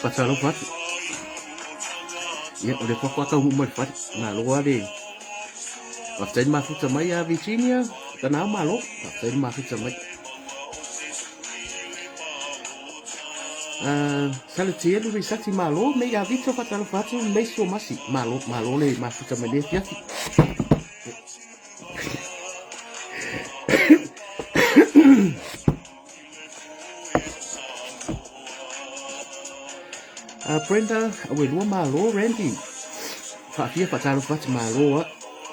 Pasalo fat. Ya, ole kwa ka hu mai fat. Na lo ade. After ma futa mai a Virginia, kana malo. After ma futa mai. Salatia lu risati malo, me ya vito pasalo fat, me so masi. Malo le ma futa mai le fiati. Brenda, we lua malo, Randy. Fafia pasalo fat malo,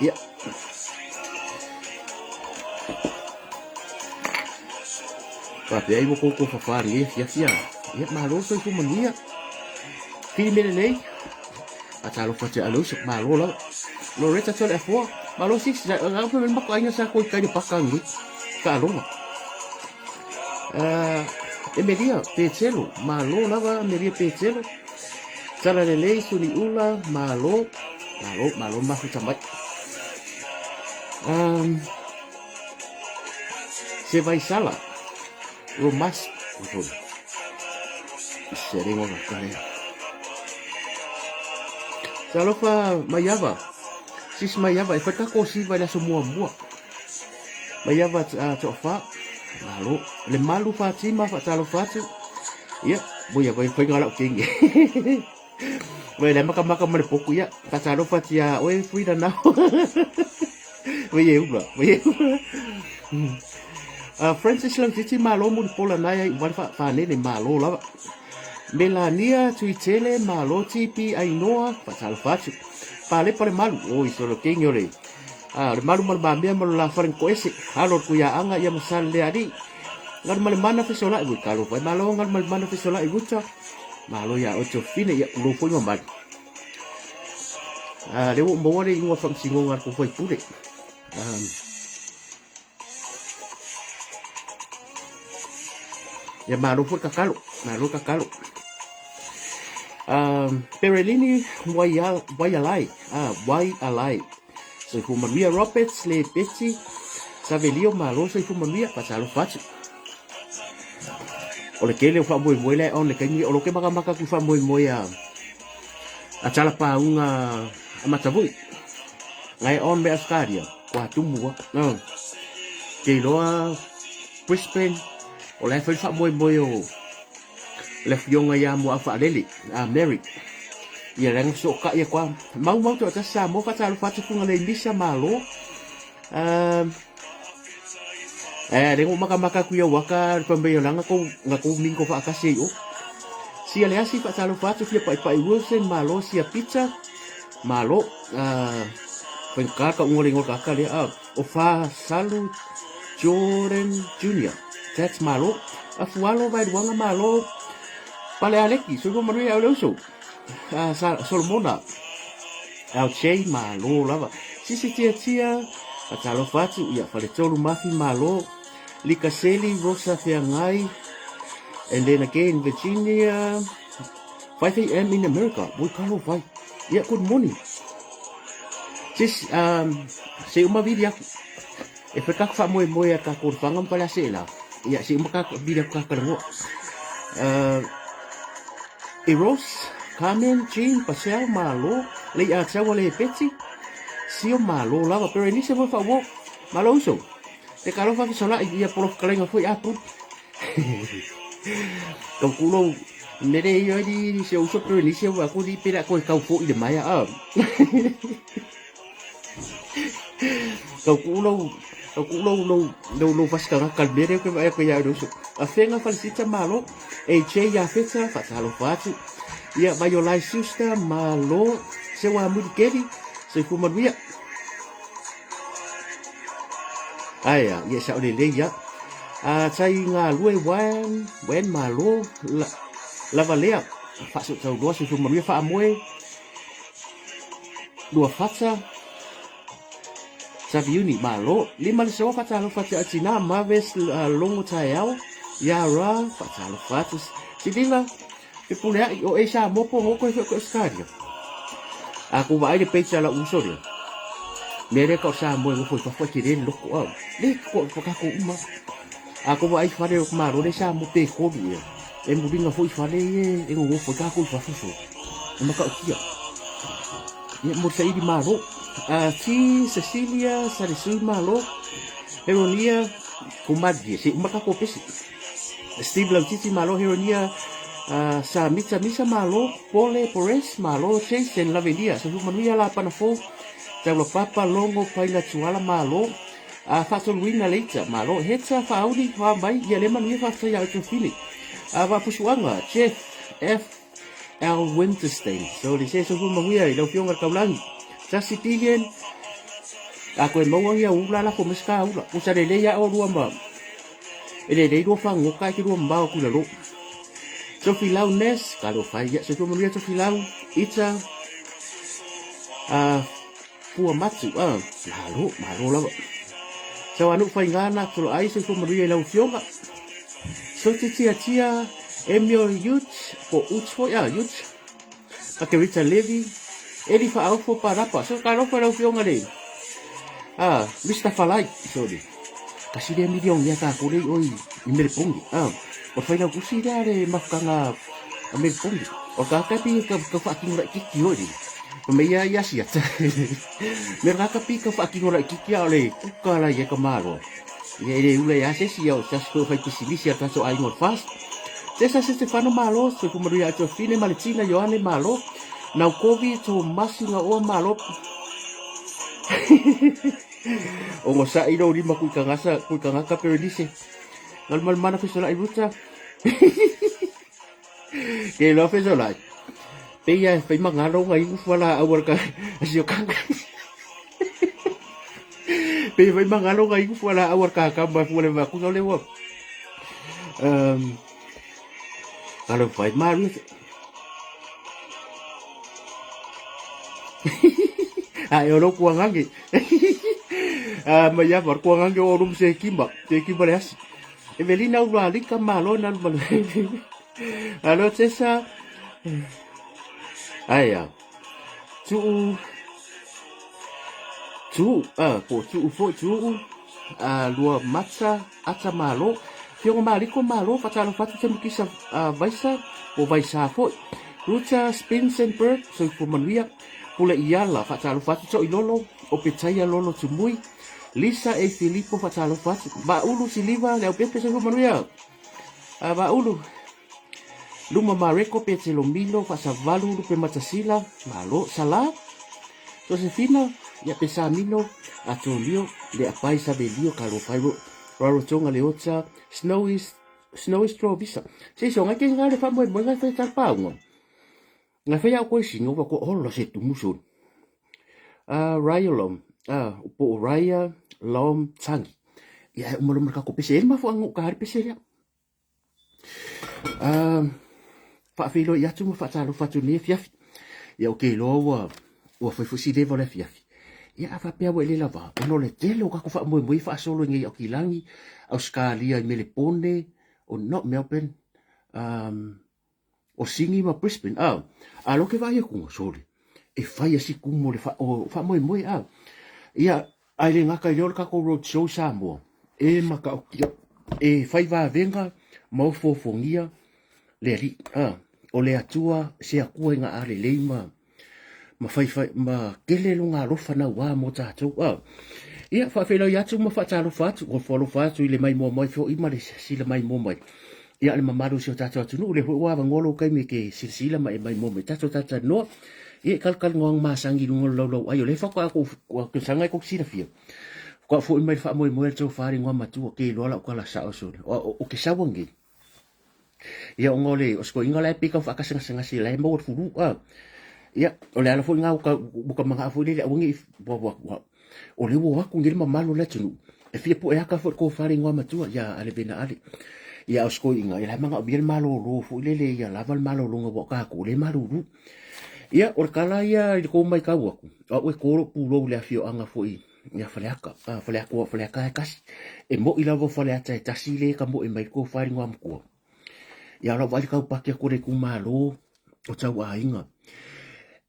ya. Fafia ibu koko fafari, ya. Ya malo so itu mania. Fili lei. Pasalo fat alo sok malo la. Loretta tol F4. Malo 6, aku memang kaya sa ko kaya pakang ni. Ka alo. Emelia Pecelo, malo lava Emelia Pecelo. Sala lei suni ula malo mahu sambat. Se vai sala. Romas betul. Sering orang kaya. Salofa Mayava. Sis Mayava, efeknya kosi pada semua buah. Mayava coba. Malo, le malu Fatima fa talo fatu. Ya, boya boy foi ngalak king. Boy le maka mele poku ya, ta talo fatia, oi fui da na. Boy ubla, boy. Francis lang titi malo mun pola naya wan fa ne malo la. Melania tuitele malo tipi ainoa fa talo fatu. Pale malu, oi solo king yole. Le malu bambia malu la farin koese halo kuya anga ya masal le adi ngar mal mana fisola ibu kalau pai malo ngar mal mana fisola ibu cha malo ya ocho fine ya lo foi ngomba le wo mo le ngo fam singo ngar ko foi pure ya malo foi kakalo Perelini wayalai so fu Maria Roberts le peti savelio malo so fu Maria pasalo fatu ole kele fa moi le on le kengi ole ke maka ku fa moi a chala pa unga amatavu ngai on be askaria kwa tumua no ke loa Brisbane ole fa moi o le fionga ya mo afa leli a Mary ya rang so ka ya kwa mau to ta sa mo fa talo fa tu ngale bisa malo rengo maka ku ya waka pambe langa ko ngako mingko fa kasi o si ale asi fa talo fa tu pai Wilson malo si pizza malo pen ka ngole ngol ka le o fa salu Jordan Junior that's malo afualo vai wanga malo pale aleki so mo maria aloso Solomona au chei malo lava sisi tia atalo fatu ya fale tolu mafi malo likaseli rosa fiangai and then again Virginia 5 a.m. in America we call fight yeah good morning sis se uma video e peka fa mo ka kurfangam pala sela ya si uma ka video ka kango Eros Carmen Jean Pasel malo le a chawa le peti sio malo lava pero ni se fa wo malo so te calo fa sola ia por kalenga foi atu to kulo nere yo di se uso pero ni se wa ku di pera ko ka fo de maya to kulo no faz cara calbere que vai apoiar isso a fenga falicita malo e che ya feta fatalo fatu ia vai olai susta malo se wa mudikeri se fu maria aya ia sa le ya a sai nga lue wen malo la valea fa so do se fu maria fa moe dua faca Saviuni malo lima so fatalo fatu atina maves longo tayao yara fatalo fatu sidila ke pulea o esa mopo hoko ko skario aku vai de pecha la usoria mere ko sa mo ngo foi fa tiren loko le ko ka ko uma aku vai fare o maro de sa mo pe ko dia e muringa foi fale e ngo foi ka ko fa fufu e maka kia ia mo sai di malo si Cecilia Sarisu malo Heronia kumadie si maka ko pesi Steve Lautiti malo Heronia sa misa malo Pole Pores malo Chase and Lavelia so manuia la panafo tau papa longo paila tuala malo Fasolwina later malo hetsa faudi wa mai ia le manuia fa sa ya fili va pusuanga Chef F L Winterstein so le se so manuia i lo fionga kaulangi sa sitilian ako e maua ia ula la ko meska ula usa le ya o rua ma ele le do fango ka ki rua mbao kula lo so filau nes kalo fai ya so manuia so filau ita pua matu malo la so anu fai ngana so ai so manuia la fionga so tia Emil Youth po utfo ya Youth ake Richard Levy Eli fa au fo parapa so kalo fa la fionga le Mr. Falai sorry kasi dia milion ya ka ko le oi imel pongi o fai la kusi le mafkanga imel pongi o ka pi ka fa ki ngora kiki oi me ya sia me ka pi ka fa ki ngora kiki ale ka la ya ka malo ye le ule ya se si o sa so fa ki si ta so ai ngor fast Tesa Stefano malo so como ria to fine Malitina Joane malo na kovi to masinga o malo o mo sa iro lima ku kangaka pero dice normal mana fisola ibuta que lo fisola peya fai mangalo ngai fala awar ka asio kang pe fai mangalo ngai fala awar ka ba fule ba ku le wo kalau fai mari yo lo kuangangi maya por kuangangi orum se kimba leas Evelina ula lika malo nan malo alo Cesa aya tu po tu fo tu lua matsa ata malo Fionga maliko malo fatalo fatu temu kisa vaisa o vaisa fo Ruta Spinsenberg so for manuia pula iala fatalo fatu so ilolo o petaya lolo tumui Lisa e Filippo fatalo fatu ba ulu siliva le pepe so manuia ba ulu luma mareko pe telomilo fa savalu lu pe matasila malo sala Josefina ya pesa mino atolio le apai sabelio kalo fairo raro tonga le ota snowy straw visa se so nga ke nga le fa mo nga fa ta pa ngo nga fa ya ko singo ba ko holo se tu muso Rayolom po Raya Lom Tangi ya mo lo ka ko pese ma fo ngo ka har pese ya fa filo ya tu mo fa ta lo fa tu ni fiafi ya o ke lo wa fa fu si de vola fiafi ya fa pe le lava no le tele o ka ko fa mo fa solo ngi o kilangi Australia i Melbourne o not Melbourne o Sydney ma Brisbane lo ke vai ku sole e fai asi ku mo le fa mo ia ai le ngaka i ka ko road show sa mo e maka o e fai va venga mo fo fongia le ri o le atua se aku nga ale leima ma fai ma kele lunga rofa na wa mo tatou ia fa felo ya tu ma fa talo fatu o folo fatu ile mai mo mai fo i male sila mai mo mai ia le mamaru se tatou tu le wa ngolo kai me ke sila mai mo mai tatou no ia kal ngong masangi lo ayo le fa ko sanga ko sila fia ko fo i mai fa mo to fari ngwa matu ke lo la ko la sa o ke sa wongi ia ngole o sko ingola pika fa ka sanga sila mo fulu ia o le ala fo nga buka manga fo le wongi o le wo aku ngir mamalo le tunu e fia po e aka fo ko fari ngwa matua ya ale bena ale ya osko inga ya manga biel malo ro fo le ya laval malo lo ngo ka ko le malo ru ya or kala ya ko mai ka wo o e ko pu lo le afio anga fo i ya faleaka faleaka kas e mo ila vo faleata ta sile ka mo e mai ko fari ngwa mko ya la vai ka pa ke ko re ku malo o tau ainga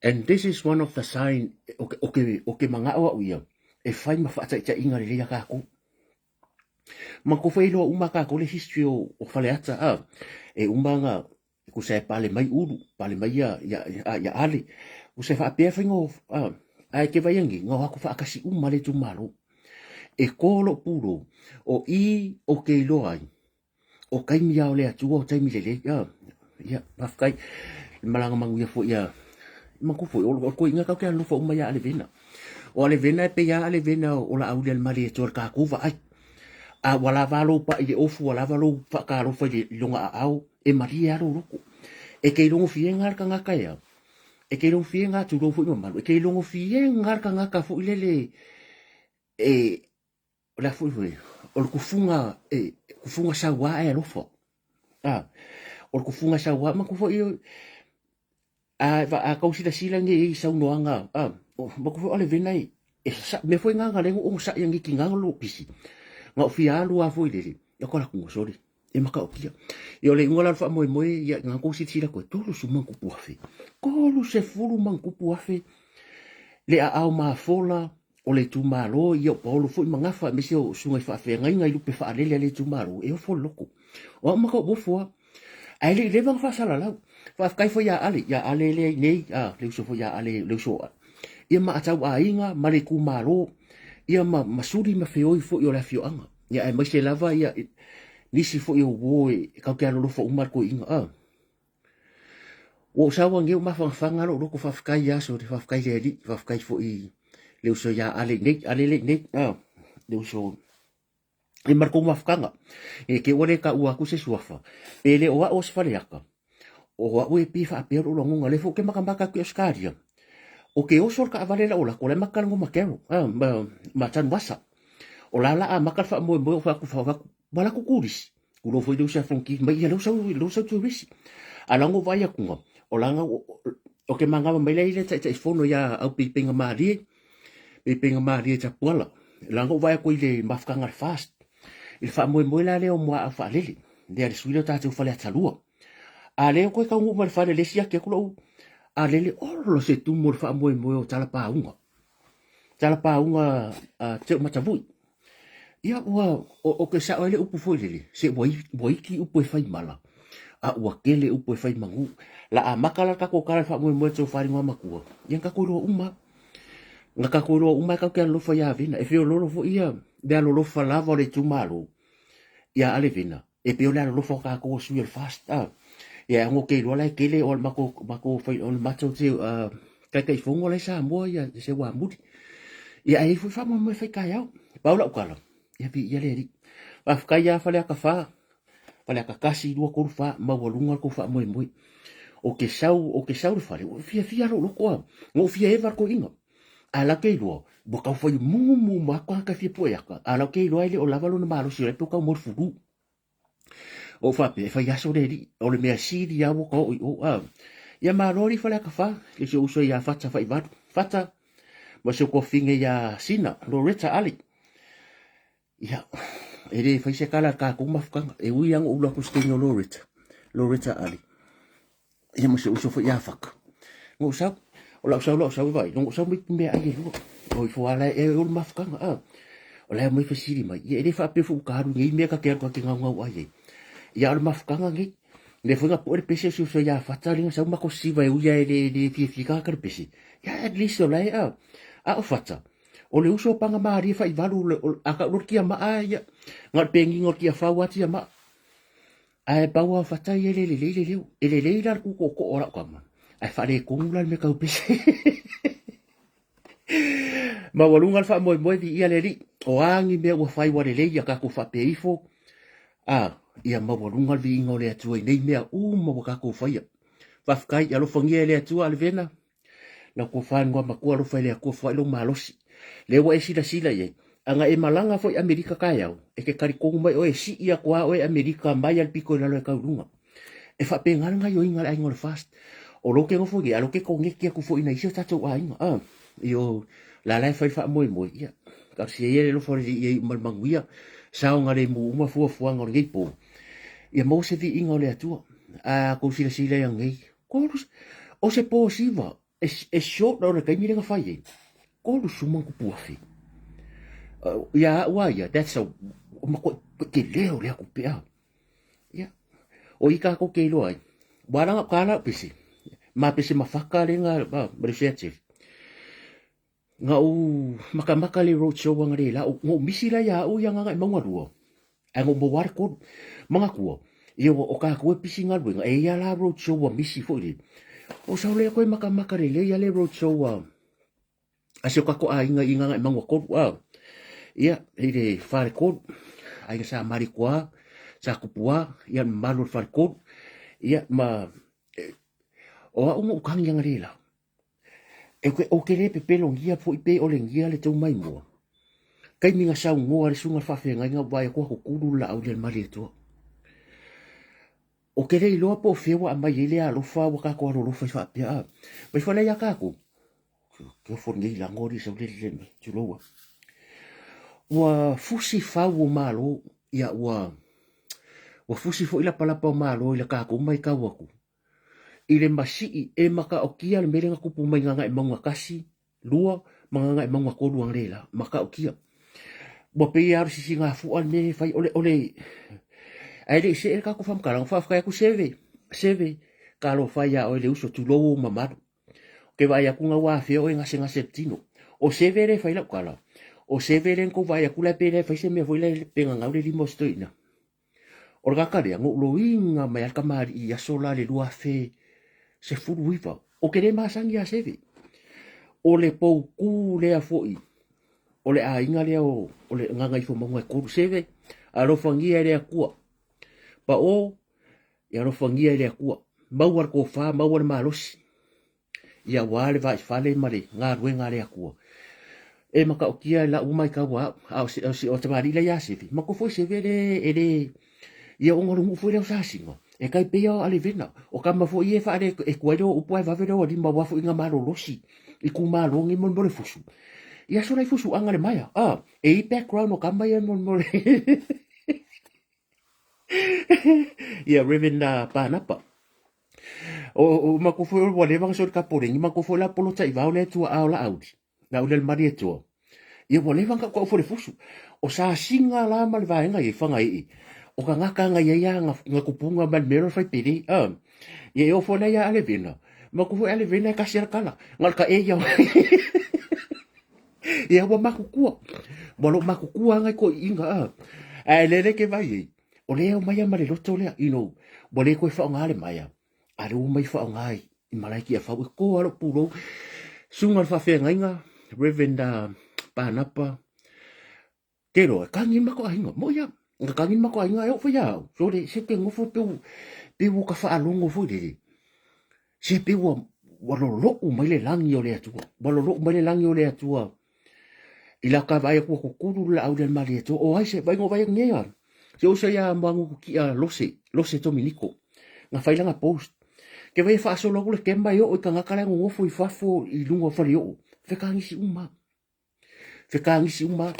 and this is one of the sign okay manga o ia e fai ma fata ta inga le ya ka ko ma ko fai lo uma ka ko le history o fale ata e uma nga ko se pale mai uru pale mai ya ale ko se fa pe fingo ai ke vai ngi ngo ko fa kasi uma le tu malo e kolo puro o i o ke lo ai o kai mi au le atu o tai mi le ya mafkai malanga mangu ya fo ya mangu fo o ko inga ka ke lu fo uma ya ale vena o ale vena pe ya ale vena o la au le mali e tor ka ku va ai a wala valo pa i ofu wala valo fa ka ro fa i longa au e maria ro ro e ke longo fienga ka nga ya e ke longo fienga tu ro fu no malo e ke longo fienga ka nga ka fu lele e la fu o kufunga kufunga sa wa e ro fo o kufunga sa wa ma ku fo i a ka usida sila nge i sa no anga ma ku fo ale venai e sa me foi nga le o sa yang ki nga lo pisi nga fia lu a foi lele ya ko la ku sori e maka o kia yo le ngola fa mo ya nga ko si tira ko tolu su man ku puafe ko lu se fulu man ku puafe le a au ma fola o le tu malo yo polo foi manga fa me se o sunga fa fe nga lu pe fa le tu malo e o fo loko o maka bo fo ai le bang fa sala la fa kai fo ya ale le nei le so fo ya ale le so ia ma atau a inga ma le ku malo ia masuri ma feoi fo yo la fio anga ya ai mai se lava ia nisi fo yo wo ka ke alo fo umar ko inga o sa wa ngeu ma fa ngalo ro ko fa kai ya so fa kai le di fa kai fo i le so ya ale le le so e mar ko ma fkanga e ke ole ka ua ku se suafa pele o se fa le aka o wa we pi fa pe ro lo ngale fo ke makambaka ku skaria o ke o sol ka vale la ola ko le makal ngo makero ma tan wasa o la makal fa mo fa ku fa bala ku kuris ku lo foi do sa fonki mai ya lo sa tu risi ala ngo vai ku o la nga o ke manga mai le te fono ya au pi pinga mari ta pola la ngo vai ku le mafkanga fast il fa mo la le o mo fa lele de suilo ta tu fa le talua ale ko ka ngo mal fa le sia ke ku lo alele olo se tu mo fa mo o tala pa unga te matavui ia wa o ke sa ole upu foi lele se boi ki upu fai mala wa kele upu fai mangu la makala ka ko kala fa mo to fa ringa makua yang ka ko uma nga ka ko uma ka ke lo fa ya vina e fio lo fo ia de lo fa lava le tu malo ia ale vina e pe lo fa ka ko su el fast ya ngo ke lo la ke le o mako foi on mato te kai fongo le sa mo ya se wa mudi ya ai fu fa mo fai ka ya pa la kala ya bi ya le ri fa ka ya fa le ka fa pale ka kasi do ko fa ma volunga ko fa mo o ke sau fa le fia lo ko ngo fia e va ko inga ala ke lo bo ka foi mu ma ka fia po ya ka ala ke lo ile o la valo na malo si le to ka mo fu o fa pe fa ya so de o le mea si di avo ko ya ma lori fa la ka fa ke se uso ya fata fa ibat fata ma se ko finge ya sina Loretta Ali ya ere fa se kala ka ko ma fka e u yang u la ko stingo Loretta Ali ya ma se uso fa ya fak ngo sa o la sa vai ngo sa mi me ai o fo ala e u ma fka o la mo fa siri mai ere fa pe fu ka ru ngi me ka ke ko ki nga wa ye ya al mafkanga ngi le funga por pese su so ya fatalinga sa ma ko siva e uya le fika ka pese ya at least o lai o fata o le uso panga mari fa i valu aka lurkia ma ya ngal pengi ngor kia fa wati ma ai bawa fata ye le la ku ko ora ko ma ai fa le kungula me ka pese ma walunga fa mo di ia le ri o angi me o fai wa le ya ka ku fa peifo ia mawalunga vi inga o le atua i nei mea uma waka ko whaia. Whafkai alo whangia le atua ale vena. Na ko whanua makua alo whai le a ko whai lo malosi. Le wa e sila ye. Anga e malanga foi Amerika kai au. E ke karikongu mai o e si ia kua o e Amerika mai al piko nalo e kaurunga. E whape ngaranga yo inga le ainga le fast. O loke ngofo ge, alo ke kongekia ku fo ina isio tatou a inga. Io la lai whai wha moi ia. Ka si e le lo fo i malmanguia. Sao ngare mu uma fua ngor ngeipo. Ia mo se vi inga o le atua. Ko sila yang ngei. O se po siva. E short na o na kaimi renga whai e. Ko lu sumang ku puafi. Ia ua ia. That's a o mako ke leo le ko pea ia o ika ko ke lo ai baranga kala pisi ma pisi mafaka le nga ba research nga u makamaka le roadshow nga le la ngo misila ya o yang nga manga ruo ang mo war ko mga kuo iyo o ka ko pisi nga ruo e ya la roadshow wa misi fo le o sa le ko makamaka le ya le roadshow wa asio ka ko ai nga inga nga manga ko wa ia ile fare ko ai sa mari kwa sa kupua ia malu fare ko ia ma o ungu kang yang rela o kere pe pelongia fo ipe o lengia le tau mai mo kai minga sa ngo ari sunga fa fe nga vai ko ko kuru la au del mari to o kere i loa po fe wa mai ile a lo fa wa ka ko lo fa fa pia mai fa ya ka ko fo ngi la ngori sa le tu lo wa fusi fa wo malo ia wa fusi fo ila pala pa malo ila ka ko mai ka wa ko ile masi e maka o kia le merenga kupu mai nganga e maunga kasi lua manga e maunga ko luang lela maka o kia bo pe ya si singa fu al me fai ole ai le se ka ko fam kala fa ka ku seve ka lo fa ya o le uso tu lo mamado ke vai ku nga wa fe o nga singa septino o seve le fai la kala o seve le ko vai ku la pele fai se me foi le penga nga le limostoina orga ka le ngo lo inga mai al kamari ya sola le lua fe se furu wifa o kere masangi a seve o le pou ku le a foi o le a inga le o le nganga ifo monga ku seve a lo fangia le a kua pa o ya lo fangia le a kua mawar ko fa mawar malos ya wale vai fale mare nga ruenga le a kua e maka o kia la umai ka wa a o tamari le ya seve mako foi seve le ele ia o ngoro foi le sa singa e kai pe ale vena o kama fo ie fa ale e kuero o poi va vero di ma wa fo inga malo losi i ku malo ngi mon bole fusu ia so lai fusu anga le maya e background o kama ia mon bole ia reven na panapa o ma ko fo o le va so ka pore ngi ma ko fo la polo tai va ole tu a ola audi na ole mari tu ia wo le va ka ko fo le fusu o sa singa la mal va nga i fanga i o ka ngaka nga ia nga kupunga mal mero fai piri ye o fona ya ale vena ma ku ale vena ka ser kala ngal ka e ya ye wa makukua bolo makukua nga ko inga le ke vai o le o mai ma le loto le ino bole ko fa ngale mai ale o mai fa ngai i malaiki fa ko alo puro sunga fa fe nga revenda panapa kero kangi mako ainga moya nga kangin mako ai nga fa ya so de se ke ngofo pe wo ka fa alongo fo de se pe wo lo o mai le langi o le atu lo mai le langi o le atu ila ka vai ko kuru la au del mari to o ai se vai ngo vai ngea se o se ya mangu ki a lose Dominico nga fai langa post ke vai fa so lo le kemba yo o kanga kala ngofo i fafo i lungo fa yo fe kangi si uma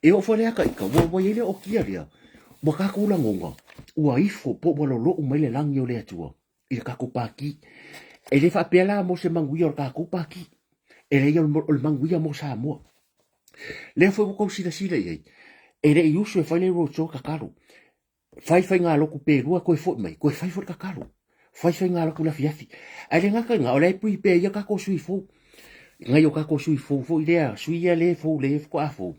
e o fole aka ika wo ile o kia ria mo ka ko langonga ua ifo po lo o mai le langi o le atua i ka ko paki e le fa pela mo se manguia o ka ko paki e le o manguia mo sa mo le fo ko sila ye e le iuso e fai ro cho ka karo fai nga lo ku perua ko fo mai ko fai fo ka karo fai nga lo ku la fiafi ai le nga ka nga o le pui pe ya ka ko sui fo nga yo ka ko sui fo ile sui ya le fo ko afo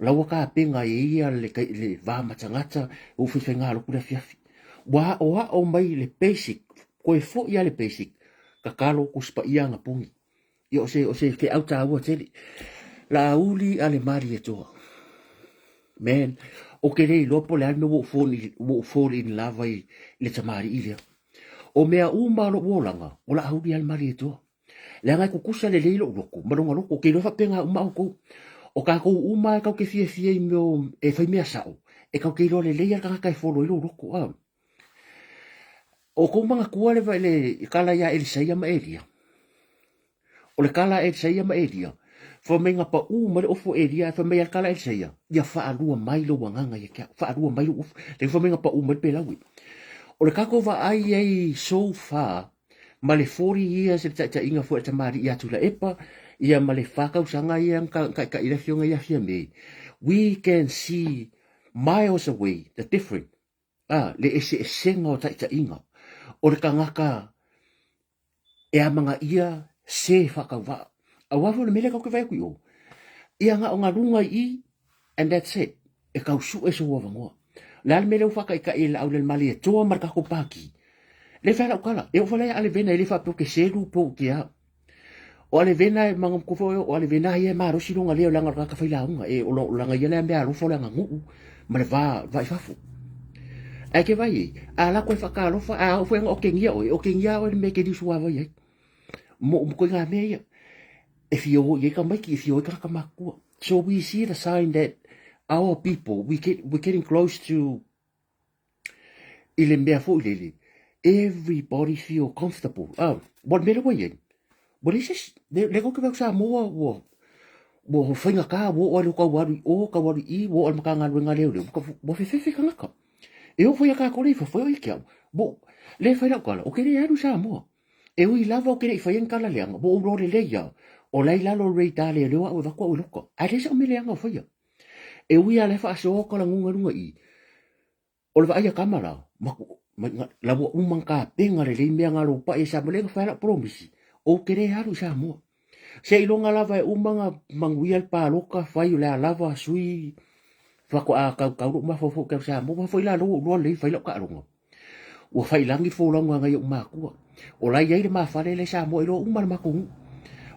la waka penga ia le va matangata o fi nga lo kula fiafi wa o mai le basic ko fo ia le basic ka kalo ku spa ia nga pungi yo se ke auta wa tele la uli ale mari to men o ke le lopo le no wo fo in lava le tamari ile o mea uma lo wolanga o la uli al mari to le nga ku kusa le lo loko maronga loko ke lo fa penga uma ko o ka ko uma ka ke fie mo e fai mea sao e ka ke lo le ka ka folo lo roko o ko manga kua le vai le kala ya el sai ma elia o le kala el sai ma elia fo menga pa uma le ofo elia fa me kala el sai ya fa alua mai lo wanga ya ka fa alua mai lo le fo menga pa uma pe lawi o le ka ko va ai so far ma le 40 years e ta inga fo ta mari ya tu la epa ia male faka usanga ia ka ila fionga ia fia me we can see miles away, the different. Le ese senga o tai inga. O le kangaka e a manga ia se whakawha. A wafo le mele kau ke vai kui o. Ia nga o ngā runga I, and that's it. E kau su e so wavangoa. Le ale mele ufaka I ka e la au le mali e toa marka ko paki. Le whala ukala. E ufala ale vena e le whapo ke selu po ki a. O ale vena e mangam kufo o ale vena ia marosi runga leo langa raka whailaunga. E o langa ia le mea rufo langa nguu. Ma le va ifafu. Ai ke vai ala ko fa ka lo fa a fo o kengia o kengia o me ke di suava ye mo ko nga me if you ye ka make if you ka maku so we see the sign that our people we're getting close to ile me fo ile everybody feel comfortable what me lo ye what is this le ko ke sa mo wo finga ka wo o ko wari I wo o maka nga nga le wo fe ka ngaka e o foi a ka kore fa foi ki bo le fa la kala o ke le aru sa mo e ui lava o ke le fa en kala le bo o le le ya o lai la lo re ta le o va ko lo ko a le sa me le nga foi e ui ale fa so ko la ngunga runga I o le va ia kamera ma la bo un manka penga le me nga lo pa e sa me le fa la promise o ke le aru sa mo se I longa lava e umanga manguia al pa loka fa i le lava sui fa ko a ka ma fo ke sa mo fa ila lo le fa ila ka ro o fa ila ngi fo lo nga yo ma ku o la ye ma fa le sa mo ilo ma ma ku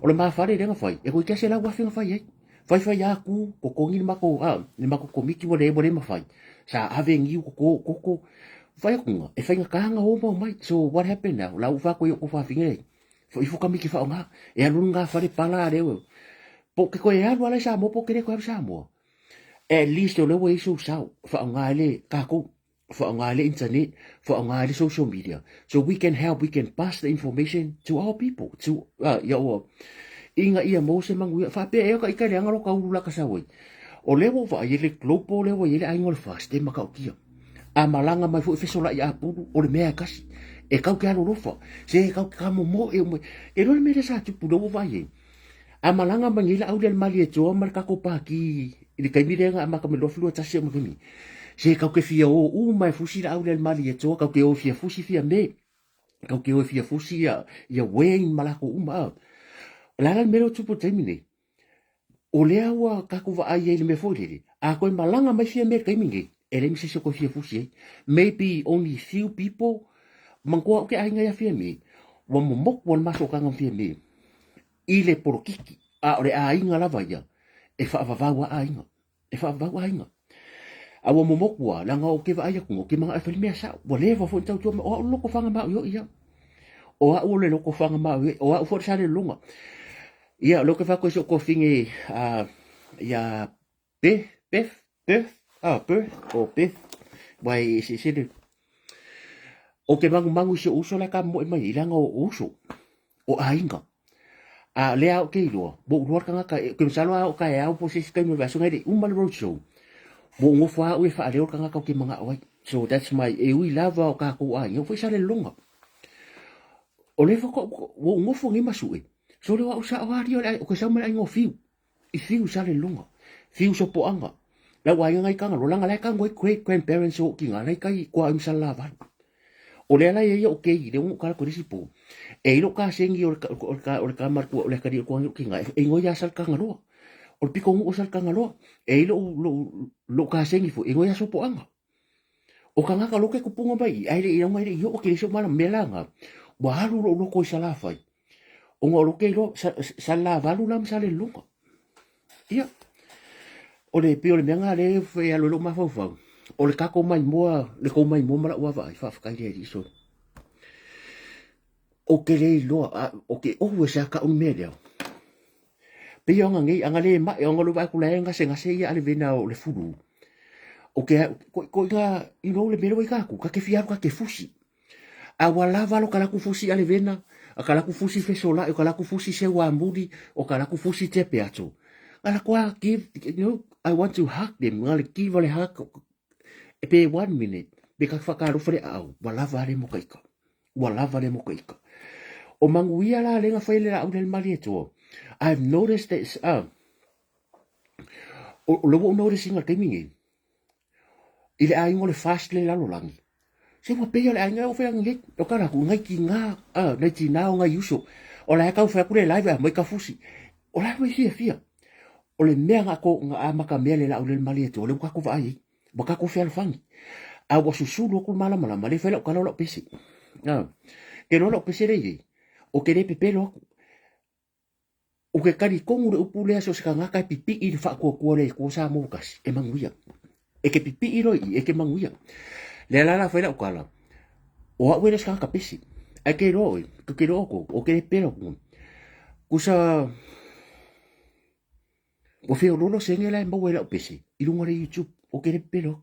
o le ma fa le nga fa e ko ke se la wa fa ye fa ya ku ko ngi ma ko ni ma ko mi ki mo le ma fa sa ave ngi ko fa ku e fa nga ka nga o mo mai so what happened now la fa ko yo ko fa finge fo I fu ka mi ki fa nga e alu nga fa le pala le po ke ko e alu ala sa mo po ke ko sa mo at least o le way so sao fa ngale ka ko fa ngale internet fa ngale social media so we can help we can pass the information to our people to inga ia mo se mangu fa pe e ka ika le ngalo ka ula ka sa woi o le wo fa ye le globo le wo ye le ai ngol fast te maka kia a malanga mai fu fesola ia pu o le mea kasi e ka ka lo fa se ka ka mo e lo me le sa tu pu do va ye a malanga mangila au le mali e jo marka ko pa ki I kai mi renga ama ka me lofu ta se mo mi se ka ke fia o mai fusi au le mali e to ka ke o fia fusi fia me ka ke o fia fusi ya wen malako la me lo tupu termine o le awa ka ku va ai le me fo le a ko malanga mai fia me kai mingi e le mi se ko fia fusi maybe only few people man ko ke ai nga fia me wa mo mok won maso ka ngam fia me ile por kiki a ore a inga lava ia e fa wa ainga e fa wa ainga a wo mo mokua la nga o ke va ia ko ke manga fa me sa wo le fo tau tu o lo ko fanga ma yo ia o a o le lo ko fanga ma o a fo sa le lunga ia lo ke fa ko so ko finge ia be o be wai si o ke mangu so uso la ka mo mai la nga o uso o ainga a le au ke lo bo lo ka ka ke salo au ka au po sis ka me va so ngai mal road show bo ngo fa u fa le ka ka ke manga oi so that's my e wi lava o ka ko ai yo foi sale longa o le fo ko bo ngo fo ngi masu e so le wa usa o ari o ke sa me ai ngo fiu I fiu sale longa fiu so po anga la wa ngai ka lo langa le ka ngoi great grandparents o ki ngai kai kwa im sala va o le ala ye o ke I le un ka ko risi po e lo ka sengi o ka mar ko le ka di ko ki ngai e ngo ya sal ka ngalo o piko ngu sal ka ngalo e lo ka sengi fo e ngo ya so po anga o ka nga ka lo ke kupunga bai ai le i mai le yo o ke so mala melanga wa halu lo ko sala fai o ngo lo ke lo sala valu lam sale lunga ia o le pio le menga le fe alo lo ma fo o le kako mai moa le ko mai mo mara wa vai fa ka ile di so o ke le lo o ke o we sa ka un media pe yo ngai anga le ma yo ngolo ba ku la nga se ia ale vena o le furu o ke ko nga I no le mero ka ku ka ke fia ka ke fusi a wala va lo kala ku fusi ale vena a kala ku fusi fe sola o kala ku fusi se wa mbudi o kala ku fusi te peato ala kwa give I want to hug them ngale give le hug e pe 1 minute be ka fa ka ro fre au wala va le mo kaika o manguia la le nga fa le au del malieto I've noticed that o lo noticing al kemingi ile ai ngole fast le lalo langi se mo pe le ai nga o fe ngi o kala ku ngai ki nga na ti na o nga yuso o la ka o fe ku le live mo ka fusi o la mo fia o le mea nga ko nga a maka mea le la o le mali e to le ka ku vai ba ka ku fe al fangi a wa susulu ko mala mala mali fe lo kala lo pesi ke lo pesi le ye o ke le pepelo o ke kari kongu le upule aso se nga ka pipi i fa ko le ko sa mo kas e manguia e ke pipi i roi e ke manguia le la fe lo kala o a wele ska ka pesi a ke ro ke ro ko o ke le pelo ku sa o fe lo sengela mo wela pesi i lunga le YouTube o ke le pelo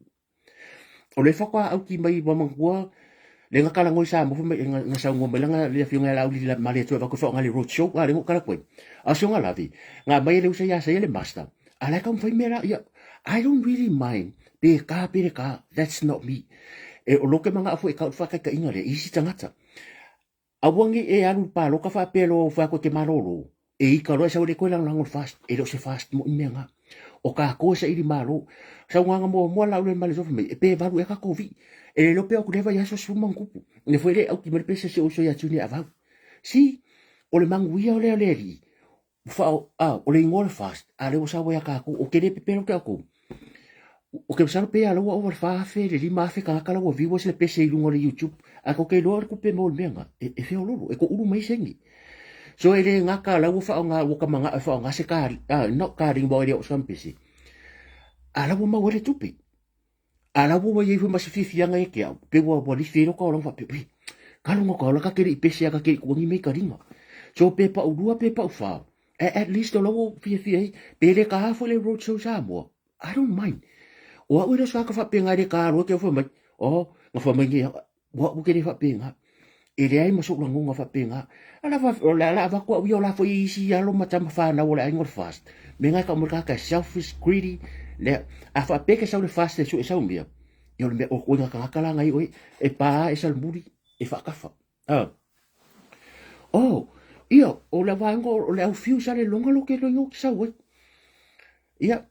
o le fa au ki mai ba mangua le nga kala ngoi sa mo nga sa ngombe nga le fiunga la uli la mali tu ba ko fa nga le road show ale mo kala ko a so nga la vi nga mai le usa ya se le master ala ka mo mera ya I don't really mind pe ka that's not me e o loke manga afu e ka fa ka inga le isi tangata a wangi e alu pa lo ka fa pelo fa ko ke malolo e i ka ro sa le ko lang lang fast e lo se fast mo menga o ka ko sa ili malo sa nga mo la le mali so me pe va lu e ka ko vi e lo pe o kuleva ya so suma ngupu ne foi le au ki me pese se o so ya tuni ava si o le manguia o le ri fa o le ngol fast ale o sa ya ka ko o ke le pe pero ko o ke sa pe alo o fa fe le lima fe ka kala o vivo se pese i lungo le YouTube a ko ke lo ku pe mo menga e fe o lo e ko uru mai sengi so ele nga ka la o fa nga o ka manga fa nga se ka no ka ring bo le o sampisi ala o ma wele tupi ala wo ye fu masififi anga e ke pe wo bo li fero ko lo fa pe ka lo ko la ka ke pese ka ke ko ni me ka ringa so pe pa u pe pa u fa at least lo fi pe le ka fo le road show sa mo I don't mind o a ura sa ka fa pe nga le ka ro ke fo mai o nga fa mai wo ke le fa pe nga e le ai mo so nga fa pe nga ala fa la va ko yo la fo i si ya lo ma tam fa na wo la ngor fast me nga ka mo ka selfish greedy le a fa pe ke sa le fast so e sa umbia yo le o ko nga kala ngai oi e pa e sal muri e fa ka fa oh io o la vango o le au fiu sa le longa lo ke lo yo sa we ia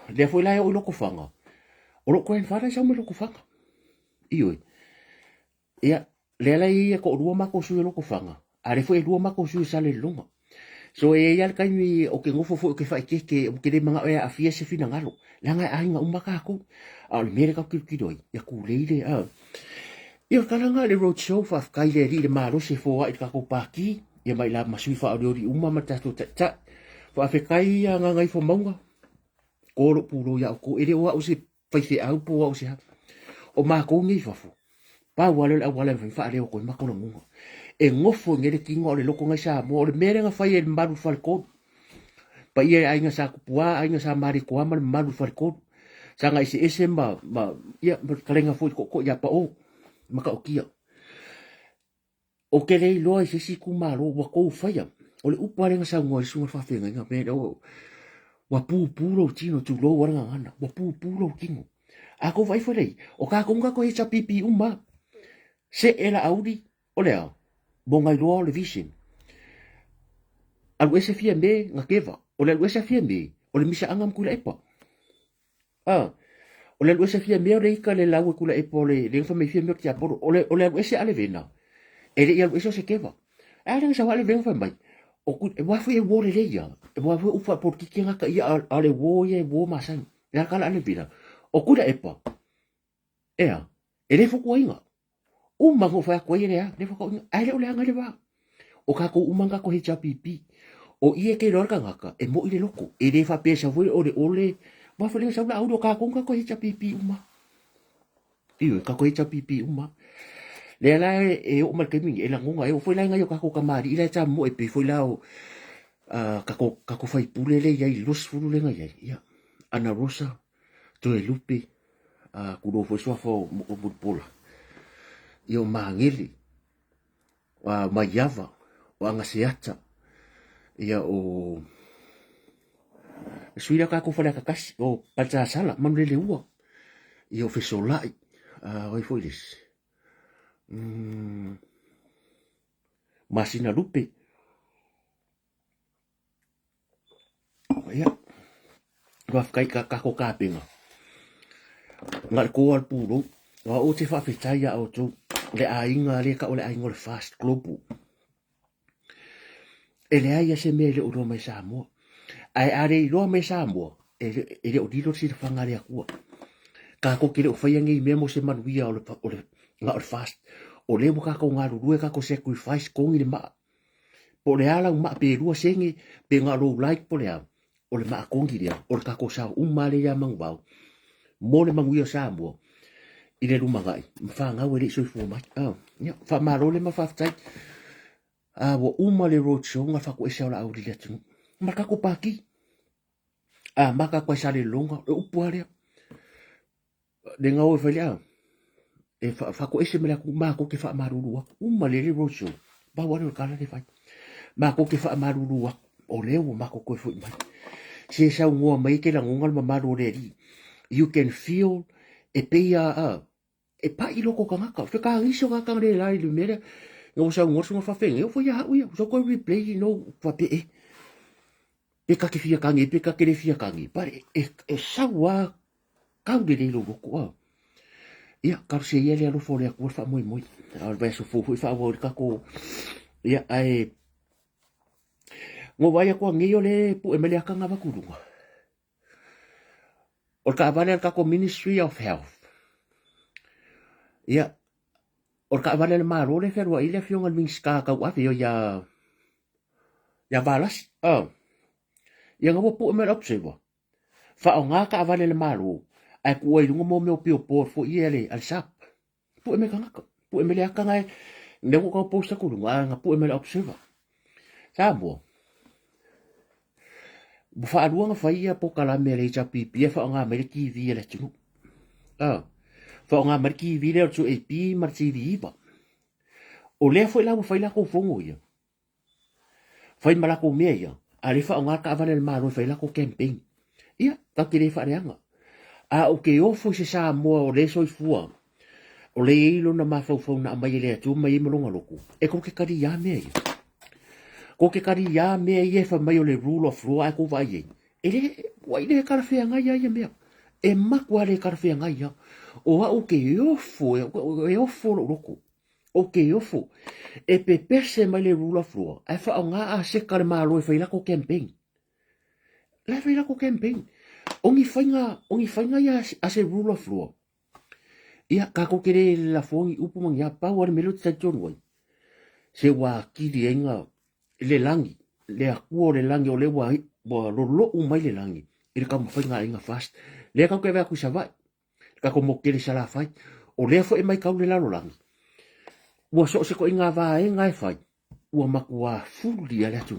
le foi la o lo ko fanga o lo ko en fa sa mo lo ko fanga io ia le la ia ko ru ma ko su lo ko fanga a le foi ru ma ko su sa le longa so e ia ka ni o ke ngofo fo ke fa ke o ke le manga e a fia se fina ngalo la nga ai nga umaka ko a le mere ka ki doi ya ku le ile ia kala nga le road show fa kai le ri le malo se fo ai ka ko paki ia mai la masui fa ori uma mata to ta fa fe kai nga ngai fo maunga ko ro puro ya ko ere wa o se fa se au po o se o ma ko ngi fa fo pa wale fa le ko ma ko ngo e ngofo ngere kingo le loko ngai sa mo le mere nga fa ye maru falco pa ye ai nga sa kupua ai nga sa mari ko ama maru falco sa ngai se ese ma ia kalenga fo ko ya pa o maka o kia o ke le lo se si ku malo wa ko fa ya o le upa le nga sa ngo su fa fe nga me o wa pu lo tino tu lo wa nga ana wa pu lo kingo a ko vai foi o ka ko nga ko e cha pipi uma se era audi o le mo ngai lo le vision al wese fia me nga keva o le wese fia me o le misa angam kula epa o le wese fia me o le ika le lawe kula epa le fa me fia me tia por o le wese ale vena e le ia wese se keva a le sa wale ven fa mai o ku e wa foi e wo le ya e wa foi ufa por ki nga ka ia ale wo ye wo masan ya kala ale vina o kula epa ea e le fo ko inga uma ko fa ko ile le fo ko ai le anga le ba o ka ko umanga ko hecha pipi o ie ke lorga ngaka e mo ile loko e le fa pesa foi ole ba fa le sa la o ka ko hecha pipi uma io ka ko hecha pipi uma le la e o mal ke mi e la ngonga e foi la nga yo ka ko kamari ile ta mo e pe foi la o ka ko fai pule le ya los fulu le nga ya ana rosa to e lupe ku do fo so fo mo ko pola io mangili wa mayava wa ngasiata ia o suila ka ko fala ka kasi o pata sala mamlele ua io fesolai oi foi des masina lupe ia wa kai ka ko ka pinga ngal ko al puro wa o te fa fitaya o tu le ainga le ka o le ainga le fast globu ele ai se me le o mai Samoa ai are i roa mai Samoa ele o dilo si fanga le akua ka ko kile o fai ngi memo se manuia o le nga o fast o le ka ko nga ru ka ko sacrifice ko ngi ma po le ala ma pe rua sengi pe nga ro like po le o le ma ko ngi dia o ka ko sa male ya mangbau mo le manguia Samoa i le rumangai mfanga wele so fu mai ya fa malo le mafaftai wo le road show nga fa ko esa la auri le tu maka ko paki maka ko sa le longa o puare de nga o felia e fa ko ese mela ma ko ke fa marurua le road show ba wa le kala le fai ma ko ke fa marurua o le o ma ko fu mai se sa ngo mai ke la ngongal ma marureri you can feel e peia e pa i loko kangaka fe ka riso ka kang le lai lu mera ngo sa ngo so fa feng eu foi a uia so ko replay no fa pe ka ke fia kangi pe ka ke le fia kangi pare e sa wa ka de le loko ko ia ka se ia le lo fo le ko fa moi al vai so fo fa wo ka ko ia ai ngo vai ko ngi le pu e mele ka nga ba kulunga o ka vale ka ko Ministry of Health ia o ka vale le maro le ferwa ile fionga minska ka wa fio ya balas ia ngo pu me observa fa o nga ka vale le maro ai ku ai lungo mo me pio por fo ile al sap pu me ka pu me le ka ngai ne ko posta ku nga pu me observa sa bo bu fa aluanga fa ia po kala me le cha pipi fa nga me ki vi le tu fa nga me ki vi le tu e pi mar ti vi ba o le foi la fa la ko fongo ia foi mala ko me ia ali fa nga ka vale ma ro fa la ko camping ia ta ki le fa reanga o ke o fo se sa mo o le so fua o le ilo na ma fo na mai le tu mai mo longa loku e ko ke kari ya me ia ko ke kari ya me ia fa mai o le rule of law ko vai e ele wai le kar fe nga ia me e ma kwa le kar fe nga ia o o ke o fo loku o ke o fo e pe pese mai le rule of law ai fa nga a se kar ma lo fa ila ko camping la fa ila ko camping ongi fainga ia a se rule of law ia ka ko kere la fongi upu mang ya pa war melo tsa jon wai se wa ki di enga le langi le aku le langi o le wa lo mai le langi ile ka mo fainga inga fast le ka ko va ku sa vai ka ko mo kere sala fai o le fo e mai ka le la lo langi wa so se ko inga va e ngai fai wa makua fuli ala tu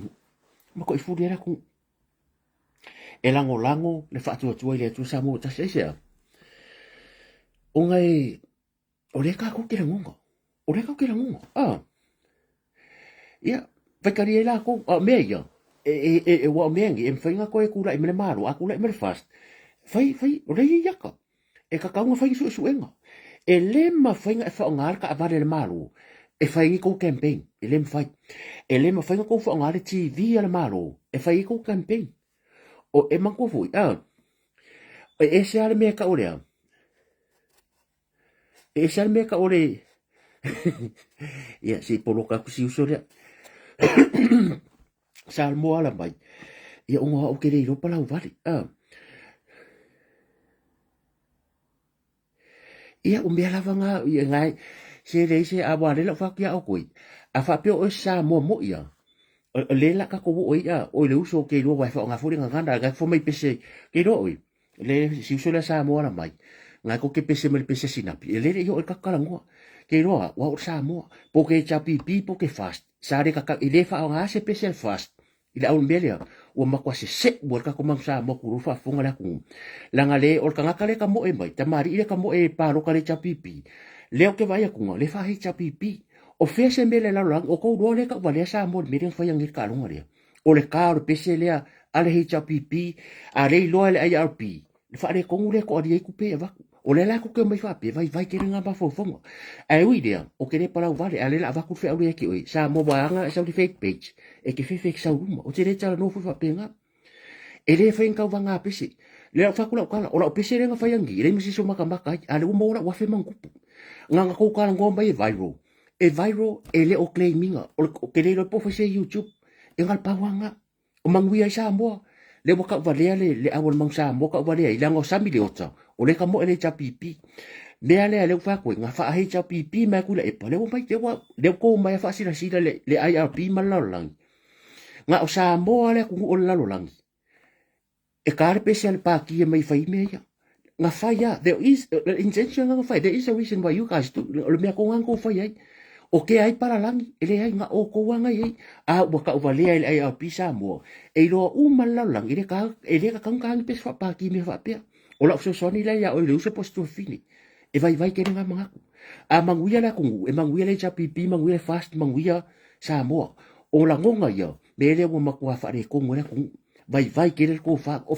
mako i fuli ala ku e lango le fa tu le tu sa mo ta se o ngai o le ka ko ke ngongo ia vai kari la ko me ia e wa me ngi em fainga ko e kula e me maru a kula e me fast fai o le ia ka e ka nga fai su enga e le ma fainga e fa ngar ka avare le maru e fai ko campaign e le fai e le ma fainga ko fa ngar TV le maru e fai ko campaign o e man ko fu e se ale me ka ole e se ale me ka ole ia si poloka ku si usore salmo ala mai ia unga o ke reiro pala vale ia o me lava nga ia ngai se re se a wale la fa kia o koi a fa pe o sa mo ia le la ka ko o ia o le uso ke lo wa fa nga fo nga nganda ga fo mai pese ke ro le si uso la sa mo ala mai nga ko ke pese me pese sinapi le yo ka kala ngo ke ro wa o sa mo po ke chapi pi po ke fast sa re ka ile fa nga se pese fast ila un belia o makwa se bo ka komang sa mo ku fa funga la ku langa le o ka ngakale ka mo e mai tamari ile ka mo e pa ro ka le chapipi leo ke vai ku le fa hi chapipi o fese mele la lang o ko do le ka vale sa mo me fa yang ka lunga le o le ka o pese le ale hi chapipi a le lo le IRP le fa le ko le ko di ku pe va o le la ku ke mai fa pe vai ke nga ba fo fonga ai ui dia o ke le para vale ale la va ku fe o le ki oi sa mo ba nga sa di fake page e ke fake sa uma o te re tala no fa pe nga e le fa inka vanga pesi le fa kula kala ora pese renga fa yangi le misi so maka maka ale mo ora wa fe mangupu nga ko kala ngomba e viral e le o claiminga o ke le po fa se YouTube e ngal pawanga o mangwia sa mo le mo ka valea le awol mang sa mo ka valea i lango sa miliota o le ka mo ele cha pipi le ale fa ko nga fa ai cha pipi ma kula e pa le mo mai te wa le ko mai fa sila sila le IRP malalang nga o sa mo ale ku o lalolang e kare special pa ki mai fai me ya nga fai ya there is intention nga fai there is a reason why you guys do le me ko ngang ko fai ai o ke ai para langi ele ai nga o ko wanga ai a wa ka vale ai a pisa mo e ro u malalang ele ka kang kang pes fa pa ki me fa pe o la so soni la ya o le uso posto fini e vai ke nga mga a manguia la kungu e manguia le cha pipi manguia fast manguia sa mo o la ngonga ya bele wo makwa fa re ko ngora kungu vai ke le ko fa o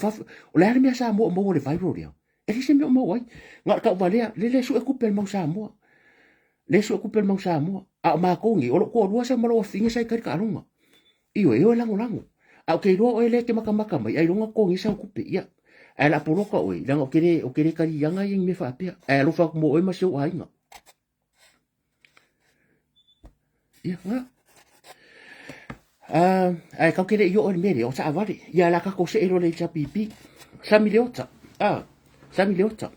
le me sa mo le vai ro dia ele se me mo wai nga ka vale le su e ku pel mo sa mo le su ku pel mau sa mo a ma ko ngi o ko ro sa mo lo finga sai ka lunga io e o lango a ke ro o le ke maka mai ai lunga ko ngi sa ku pe ia a la poro ka oi lango o ke ka yanga ing me fa pe a lo fa mo o ma se o ai nga ia nga ai ka ke yo o me o sa avare ia la ka ko se ro le cha pipi sa miliota sa miliota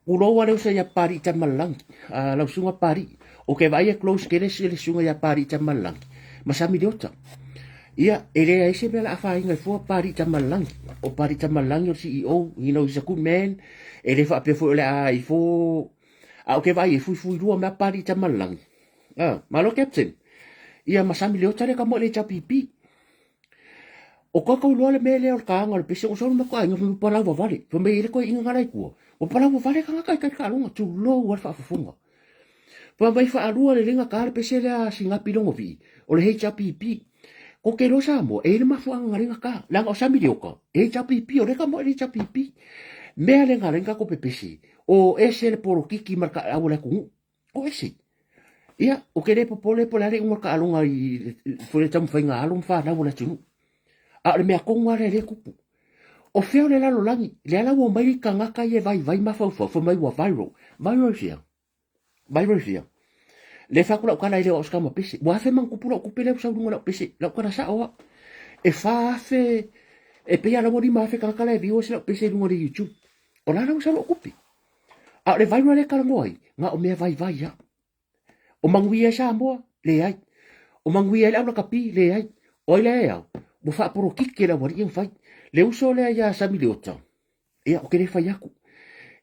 ulo wale usa ya pari ta malang la sunga pari o ke vai close ke le sunga ya pari ta malang masami diota ia ele ai se bela fa inga fo pari ta malang o pari ta malang yo CEO you know he's a good man ele fa pe fo le ai fo o ke vai fu ru ma pari ta malang malo captain ia masami diota le ka mo le cha pipi o ka lo le mele o ka ngol pese o so ma ko nga mo pala wa vale fo me ile ko inga ngai ko o pala wa vale ka ka lunga tu lo wa fa funga pa vai fa alua le linga ka pese le singa pilongo vi o le HPP ko ke lo sa mo e le ma fu anga ringa ka la o sa mi dioka HPP o le ka mo le HPP me ale nga ringa ko pepesi o ese le poro kiki marka awole ku o ese ia o ke le popole polare un ka alunga i fo le tam fa nga alun fa na wala tu a le mea konga le kupu o feo le lalo langi le ala wo mai ka ngaka ye vai ma fa mai wa viral sia le fa kula kana ile o ska ma pese wa fe man kupula kupele sa lunga pese la kana sa o e fa fe e pe ala mori ma fe ka kala viu se pese lunga de YouTube o la na sa lo kupi a le viral le kala ngoi nga o me vai ya o mangwi sa mo le ai o mangwi le ala kapi le ai o le ai mo fa por kike la mori en fai le uso le ya sa miliota e o kere fai aku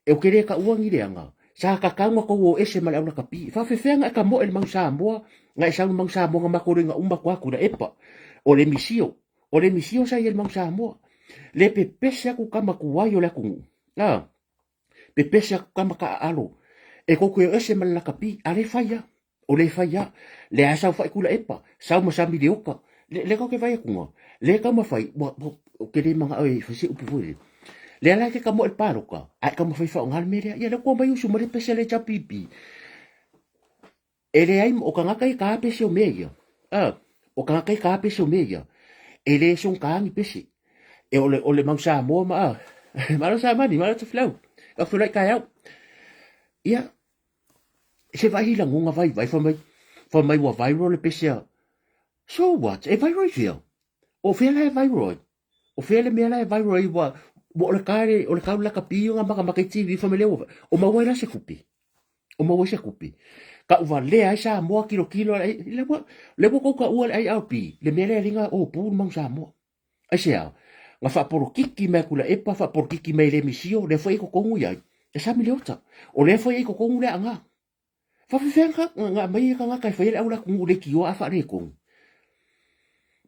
e o kere ka uangi le anga sa ka kanga ko o ese mala una kapi fa fe fenga ka mo el mang sa mo nga sa mang sa mo nga makore nga umba kwa ku da epa o le misio sa el mang sa mo le pepesa ku kama ku wayo le ku pepesa ku kama ka alo e ko ku ese mala kapi ale faya o le faya le asa fa ku la epa sa mo sa milioka le ko ke vai ku le ka ma fai o ke le manga ai fa si upu le ala ke ka mo el paro ka ai ka mo fai fa ngal media ya le ko mai usu mo le pese le cha pipi ele ai o ka ngakai ka pese o meia o ka ngakai ka pese o meia ele son ka ni pese e o le mang sa mo ma ma sa ma ni ma sa flow ka fulai ka ya ia se vai la ngunga vai fa mai wa viral le pese so what e viral feel o fela e viral o fela me la e viral wa o le kare o le kaula kapio nga maka TV family o mawai se kupi ka uva le ai sa mo kilo le ko ka ua ai RP le mele ringa o pu mang sa mo ai sia nga fa por kiki me kula e pa fa por kiki me le misio le foi ko kongu ya e sa miliota o le foi ko kongu le anga fa fenga nga mai ka nga kai foi le aula kongu le kio a fa re kongu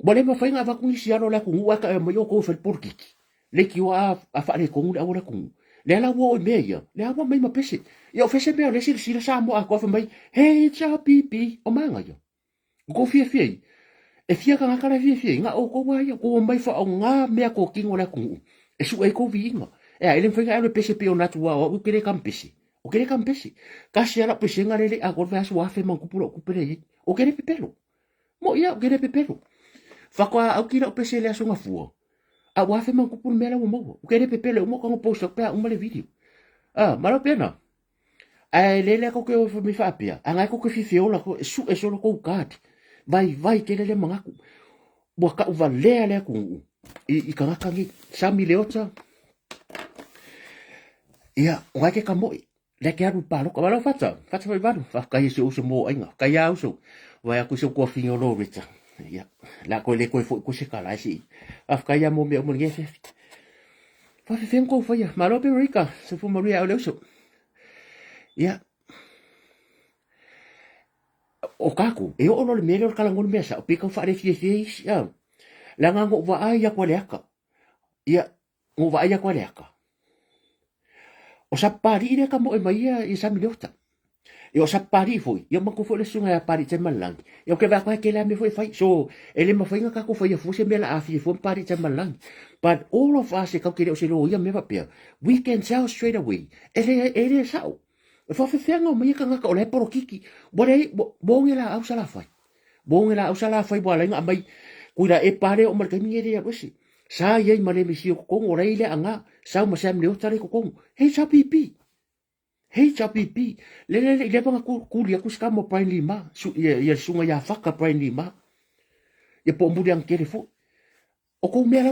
bole ma foi nga va kungi sia no la kongu ka mo yo ko fa por kiki le ki wa a fa le kongu a ora kongu le ala wo me ya le awa mai ma pese yo fese me le sila sa mo a ko fa mai he cha pipi o manga yo ko fie e fia ka ngakara fie nga o ko wa yo ko mai fa o nga me ko kingo la kongu e su e ko vinga e a ele fenga ele pese pe o natu wa o kere kampesi ka sia la pese nga le a ko fa su wa fe man kupulo kupere o kere pepelo mo ya o kere pepelo fa ko au kira pese le asunga fuo a wa fe man ku pun mela mo o kere pepe le mo ko post pe o male video maro pena ai le ko ke o mi fa pia anga ko ke fi fiola ko su e solo ko kat vai ke le mangaku bo ka u valea le ku i ka ngi sami le ota ia wa ke ka mo le ke aru palo ko valo fata vai vado fa ka yesu uso mo ainga ka ya uso vai aku so ko fingo lo rita ia la ko le ko fo ko se kala si afka ya mo me mo ngefe fa fe ko fa ya malo pe rica se fu maria o uso ia o kaku e o lo le mele o kala ngol mesa o pika fa re fie ia la nga ngo va ai ya ko le aka ia ngo va ai ya ko le aka o sa pari ile ka mo e mai i sa miliota e o sa pari foi ia ma ko fo le sunga ya pari te malang e o ke va ko ke la me foi fai so ele ma foi nga ka ko foi fo se mela afi fo pari te malang but all of us ka ke o se lo ia me va pe we can tell straight away ele sao fa fe fe nga mai ka nga o le por kiki bo ngela au sala fai bo la nga mai kuira e pare o marka mi ele ya wesi sa ye male mi si ko ngora ile anga sa ma sam le otare ko kong he chapipi le pa ku lia ku ska mo prain lima su ye sunga ya faka prain lima ye po mbu yang kere fo o ko me la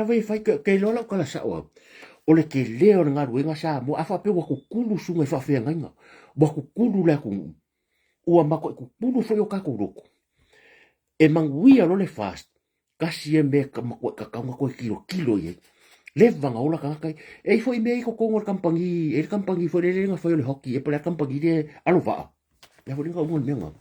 vai fai ke lola ko la sa o le ke leo nga ruenga sa mo afa pe wa ku kulu sunga fa fe nga wa ku kulu la ku ua ma ko ku kulu fo yo ka ku roko e manguia lo le fast kasi e me ka ko kilo ye le vanga ola ka kai e foi me ko ko kampangi foi le nga foi le hockey e pela kampangi de alova ya foi nga mo menga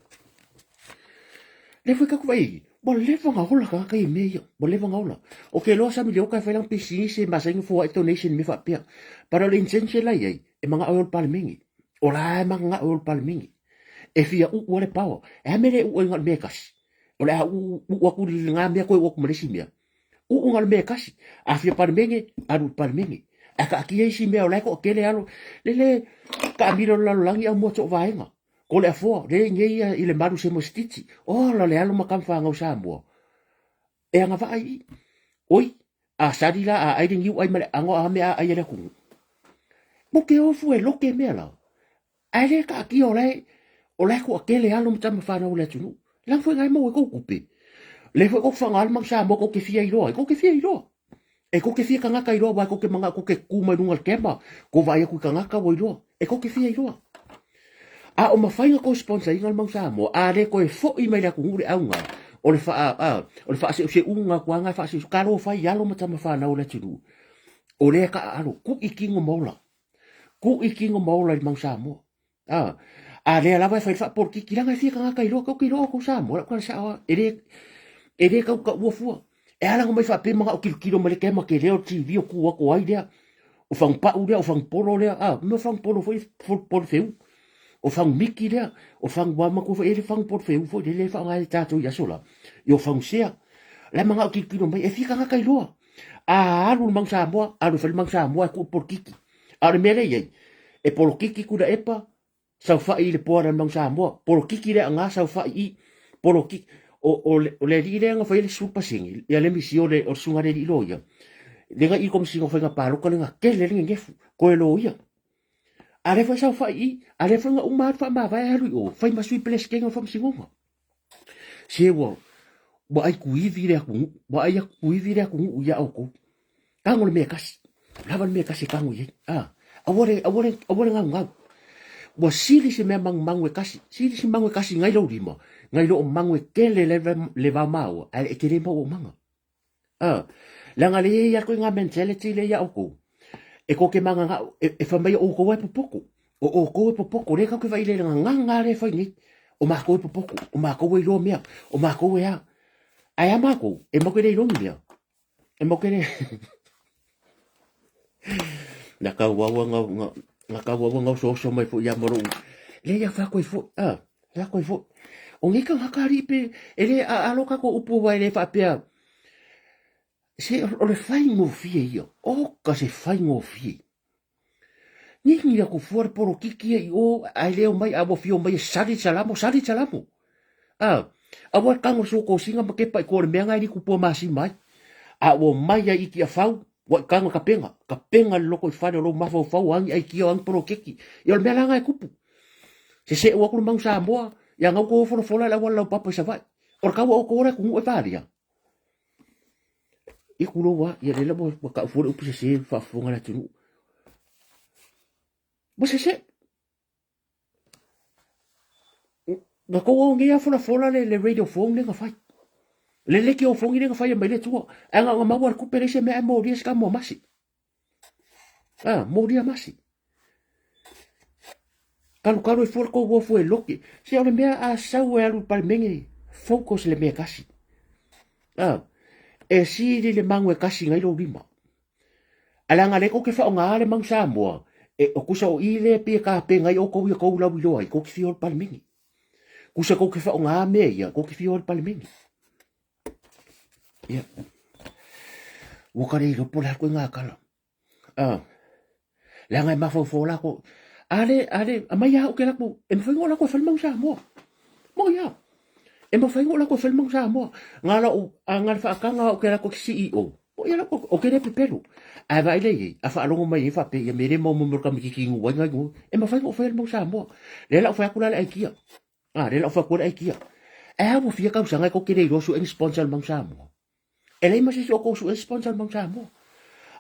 le foi ka ko vai bo le vanga ola ka kai me yo bo le vanga ola o ke lo sa mi le ka foi lang pisi se ma sa fo donation me fa pia para le intention la ye e manga oil palmingi ola e manga oil palmingi e fia u le power e me le u nga mekas ola u ku nga me ko ku me simia u ngal me kasi a fia palmingi aru palmingi a ka ki si me ola ko ke le alo le ka miro la langi a mo to vaenga ko le fo le ngai ile maru se mo stiti o la le alo makam fa ngau sa mo e nga vai oi a sadila a ai ringi ai male ango a me a ai le ku mo ke o fu e lo ke me la ai le ka ki ola ko ke le alo mta fa na ole tunu lang fo ngai mo ko kupe le fo ko fa ngal mang sa mo ko ke fia ilo ko ke fia ilo e ko ke fia ka ngaka ilo ba ko ke manga ko ke kuma nungal kema ko vai ku ka ngaka wo ilo e ko ke fia ilo a o mawhainga ko sponsor ingal mang sa mo a le ko e fo i mai la ku ngure aunga o le fa se unga ko nga fa se karo fa yalo mata ma na ole tunu o le ka alo ku ikingo mola i mang sa mo a le la vai fa por ki kilanga fia ka ngaka ilo ko ko sa mo ko sa ele ka wo fu e ala ngo mai fa pe manga o kilo mele ke ma ke le o tv o ku ko ai dia o fang pa u dia o fang polo le me fang polo foi por feu o fang miki le o fang wa ma ko foi ele fang por feu foi le fang ai tato ya sola yo fang sia la manga o kilo mai e fika ka kai lo alu mang sa mo alu fel mang sa mo ku por kiki ale mele ye e por kiki ku da epa sa fa i le por mang sa mo por kiki le nga sa fa i por kiki o le dire nga fa ile super sing ya le misio le o sunga le lo ya le ga i kom singo fa nga palo ko nga ke le nge ko lo ya ale fa sa fa i ale fa nga uma fa ma va ya lu fa ma sui ples ke nga fa singo se wo bo ai ku i vire ku ya o ko kango le me kas lava me kas kango ye awore nga bo sili se me mangwe kasi ngai lo lima ngai lo mangwe kele le va mau e ke le mo manga la nga le ya ko nga mentality le ya oko e ko ke manga nga e fa mai o ko wa popoko o ko wa popoko le ka ke vai le nga le fa ni o ma ko popoko o ma ko we lo mea o ma ko we a ai ama ko e mo ke le lo mea e mo ke le na ka wa nga ka wa nga so mai fo ya moro le ya fa ko fo ya ko fo o ngi ka hakari pe ele a loka ko upu wa ele fa pe se o le fai ngo fie io o ka se fai ngo fie ni ya ko for por kiki o ai le mai abo fio mai sari salamo a wa ka ngo so ko singa ke pa ko le menga ni ku po masi mai a o mai ai ki a fau wa kanga kapenga loko i fare lo mafo fau ang ai ki ang pro keki yo me langa e kupu se o ko mang sa mo ya ngau ko fo fo la wala papa sa vai or ka o ko ora ku e varia i ku lo wa ya le mo ka fo o se fa fo ngala tu mo se na ko o ngia fo le radio phone le nga fai le ki o fongi le nga fai mai le tu anga nga mawar ku pere se me mo ri ska mo masi mo ri masi Kalau e forko wo fo e loki se ole mea a sau e alu pal mengi focus le mea kasi e si le mangu e kasi ngai lo lima alanga le ko ke fa nga le mang sa mo e o kusa o ile pe ka pe ngai o ko wi ko la wi lo ai ko ki fiol pal mengi kusa ko ke fa nga me ya ko ki fiol pal mengi ya wo ka le lo pola ko nga kala la ngai ma fo la ko ale amai ya o ke la ko e mo fa la ko fa mang sa mo ya e mo fa la ko fa mang sa mo ngala o ngal fa ka nga o ke la ko CEO o ya la ko o ke le pepelu a vai le a fa lo mai fa pe ya mere mo ka mi ki ngu wa ngu e mo fa mang sa mo le la fa ku la ai kia le la fa ku ai kia e ha mo fia ka sa ngai ko ke le ro su en sponsor mang sa mo e le ma se ko su en sponsor mang sa mo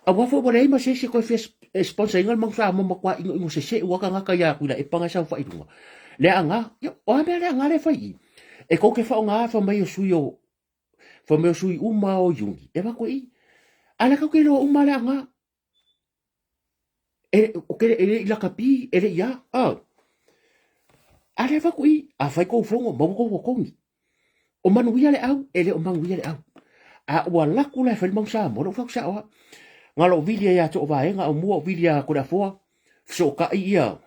a wa fo bole ma se ko fe sponsor ngal mang sa mo kwa ingo se wa ka nga ka ya ku la e panga sa fa i dunga le anga o me le anga le fa i e ko ke fa nga fa mai su yo fa me su uma o yungi e ba ko i ala ka ke lo uma le anga e o ke e la kapi e le ya ale fa ko i a fa ko fongo mo ko ko ni o manu ya le au e le o manu ya le au a wala ku la fa mang sa mo lo fa sa wa ngalo vilia ya to va nga o mo vilia ko da fo so ka ia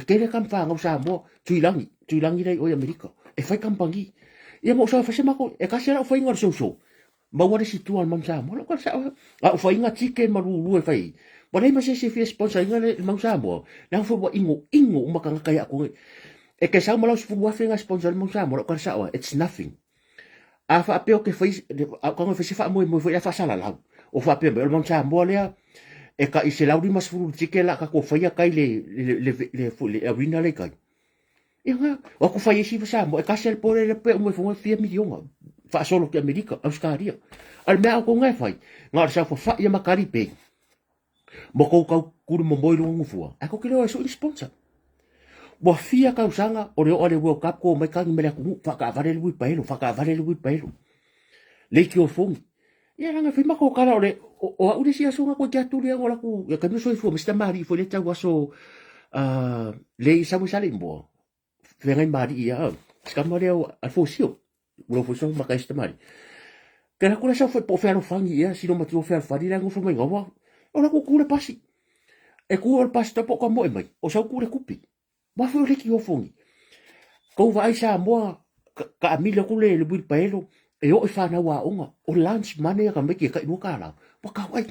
ke le kam fa nga sa mo tuilangi dai o amerika e fai kampangi ia mo sa fa se mako e ka se la fa nga so ma wa si tu al mang sa mo ko sa a fa nga chicken maru lu e fai ba dai ma se fi sponsor nga le mang sa mo na fo wa ingo ma ka kaya ko e ke sa mo la fo wa fa nga sponsor mang sa mo ko sa it's nothing a fa pe o ke fai ko nga fa se fa mo fa ya fa sala la o fa pe o mang sa mo le e ka i se lauri mas furu tike la ka ko faia kai le arena le kai e nga o ko faia si fa mo e ka sel por le pe mo fo 4 miliona fa solo ke amerika australia al mea ko ngai fai nga sa fa ia makari pe mo ko ka ku mo mo lu ngufua a ko ke lo so sponsor bo fia ka usanga o le world cup ko mai ka me le ku fa ka vale lu pa le ki o fong ia nga fi mako kala ole o ure sia so nga ko ja tu le ngola ku ya ka no so fu mista mari fo le ta waso le sa mo sale mbo venga mari ia ska mo le al fo sio lo fo so ma ka sta mari que la cura sa foi po fer fangi ia si no ma tu fer fari la ngofo mai ngova ora ku kule pasi e ku ol pasi to po ko mo mai o sa kule kupi ma fo le ki o fongi ko vai sa mo ka amile kule le bui paelo e o fa na wa onga o lunch mane ka me ki ka no kala pa ka wai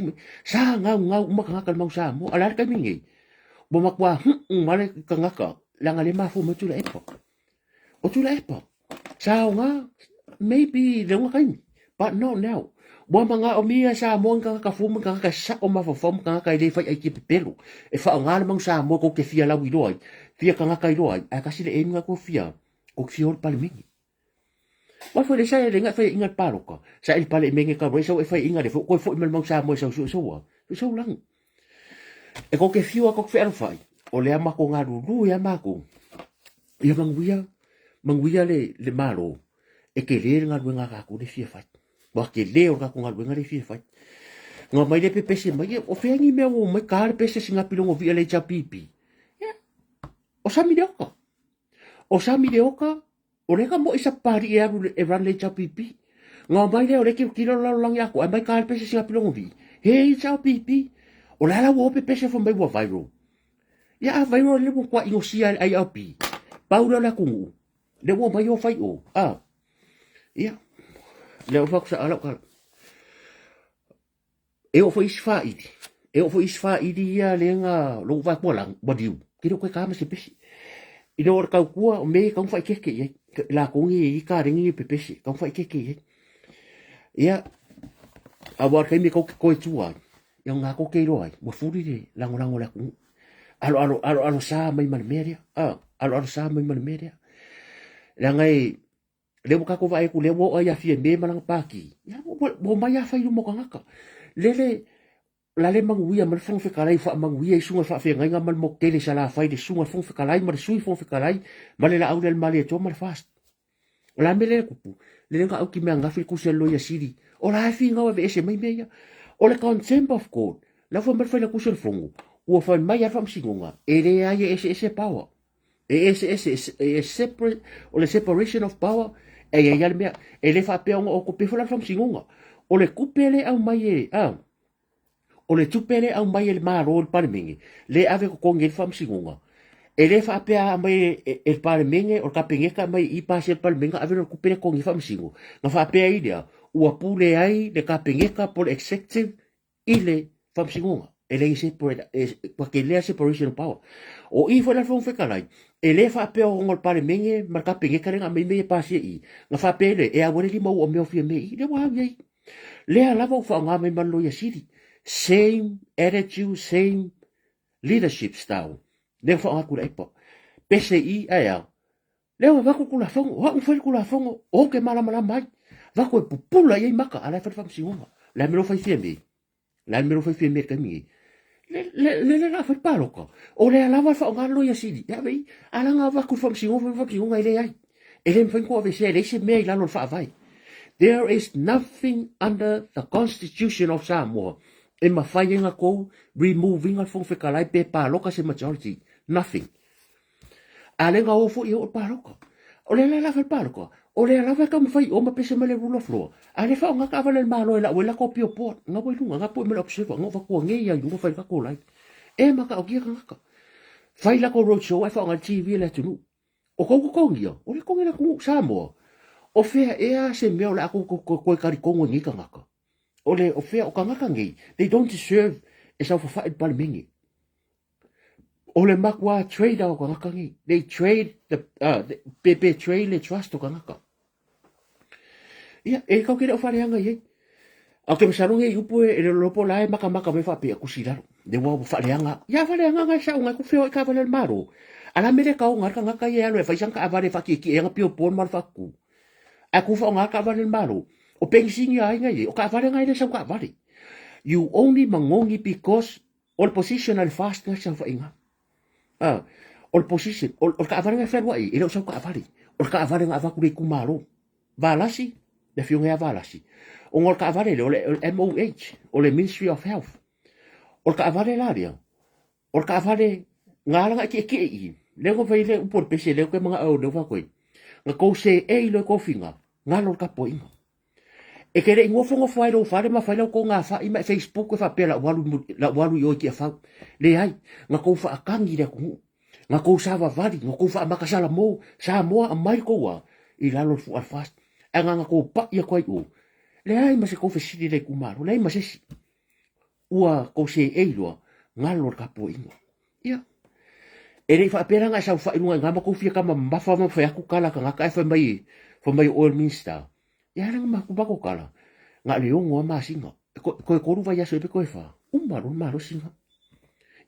sa nga ma ka mau sa mo ala ka mingi bo makwa male ka ngaka la ngale ma fo mo tu la epo o tu la epo sa nga maybe le nga kain but not now bo mga o mia sa mo ka fu mo ka sa o ma fo ka ka le fa ai ki pelo e fa nga mang sa mo ko ke fia la wi loi fia ka nga kai loi a ka si le nga ko fia ko fiol palmingi wa fo le sa le nga fa ingat palo ko sa il pale mengi ka bo so e fa inga le fo ko fo mal mang sa mo so lang e ko ke fio ko fe fai o le ama ko nga lu ya ma ko ia manguia le malo e ke le nga lu nga ka ko le fia fai wa ke le o ka ko nga lu nga le fia fai nga mai le pepe se mai o fe ngi me o mai ka le pese singa pilongo vi le cha pipi ya o sa mi de oka o le ka mo isa pari e ran le cha pipi nga mai le o le ki kilo la lang ya ko mai ka le pese singa pilongo vi he cha pipi o la wo pepe se fo mai wa viral ya viral le mo kwa ingo sia ai api paula la kungu le wo mai o fai o ya le o fa sa ala ka e o fo isfa idi ia le nga lo va po lang bodiu kiro ko ka ma se pesi i do ka ku o me ka fa ke la ko ngi i ka ringi pe pesi ka fa ke ya Awar kai mi ko tua. Yang ngako ke roi, mo furi de lango la ku. Alo sa mai man media. Alo sa mai man media. Langai le mo ka ko vai ku le mo ya fie me malang paki. Ya mo mai ya fai mo kangaka. Lele la le manguia mal fong fe kalai fa manguia sunga fa fe ngai mal mo kele sala fai de sunga fong fe kalai mal sui fong fe kalai mal la au del mal to mal fast. La mele kupu le nga au ki me nga fi ku se lo ya siri. O la fi nga ve ese mai meia. O le contempt of God. La fa mal fa la ku se fongo. O fa mai ya fa msingonga. Ere ai ese power. Separate o le separation of power e ya me e le fa pe o ko pe fa la fa msingonga. O le kupele au mai o le tupere au mai le maro le parmengi le ave ko konge fam singunga e le fa apea mai e parmengi o ka pengeka mai I pase parmenga ave ko kupere konge fam singu na fa apea idea ua pule ai le ka pengeka por executive ile fam singunga e le se por porque le separation of power o I fa la fon fekalai e le fa apea o ngol parmengi mar ka pengeka nga mai mai pase I na fa apea le e awore li mo o me ofia mai le wa ai le ala fa nga mai malo ya siri same attitude, same leadership style. Le fa aku la ipo. PCI aya. Le wa ku kula fongo, wa ku kula fongo, o ke mala mai. Va ku pupula ye maka ala fa fam singa. La me lo fa fiembe. La me lo fa fiembe kami. Le la fa palo ko. O le ala va fa ngalo ya sidi. Ya ve, ala nga va ku fam singa ile ai. Ele me fa ko ve se le se me la lo fa vai. There is nothing under the Constitution of Samoa e mawhaienga kou, removing al fong whekalai pe pāloka se majority. Nothing. A le ngā ofo I o pāloka. O le la whai pāloka. O le la whai ka mwhai o ma pese mele rule of law. A le whao ngā ka awale mālo e la ue la ko pio port. Ngā wai lunga, ngā po e mele observer, ngā wakua ngei ai, ngā whai ka ko lai. E maka o kia ka ngaka. Whai la ko roadshow, ai whao ngā TV le tunu. O kou kongia, o le kongia la kungu Samoa. O whea ea se mea o le ako koe kari kongo ngi ka ngaka. O le o fea o kangaka ngi, they don't deserve e sau whawhaid palimengi. O le makua trade o kangaka ngi, they trade, pepe trade le trust o kangaka. Ia, e kau kere o whareanga iei. Au ke masarunga I upo e le lopo lae maka me whapea kusiraro. De wau whareanga, ia whareanga ngai sa unga kufeo I ka wale maro. Ala mele kau ngarka ngaka iei alo e whaisangka avare whaki e nga pio pon mar whaku. A kufa o ngaka wale maro. O pensingi ai ngai o ka vale ngai le sa ka vale. You only mangongi because all position al fast nga sa fainga. All position all ka vale ngai ferwa I lo sa ka vale. All ka vale nga va ku ku malo. Valasi, le fiunga valasi. O ngol ka vale le MOH, o le Ministry of Health. All ka vale laria. All ka vale ngala nga ke I. Le ko vai le upor pese le ko mga o le va ko. Nga ko se e lo ko finga. Ngalo ka poinga. E kere ingo fongo fai lo fare ma fai lo ko nga fa I ma Facebook fa pela walu yo ki fa le ai nga ko fa akangi le ko nga ko sa va vali nga ko fa makasala mo sa mo a mai ko wa I la lo fu al fast nga ko pa ya ko I le ai ma se ko fa sidi le kumaro le ai ma se ua ko se e lo nga lo ka po ingo ya e le fa pela nga sa fa ingo nga ma ko fi ka ma fa ma fa ku kala ka nga ka fa mai oil minster ya lang makubako kala nga leong wa masinga ko koru va ya se ko fa maro singa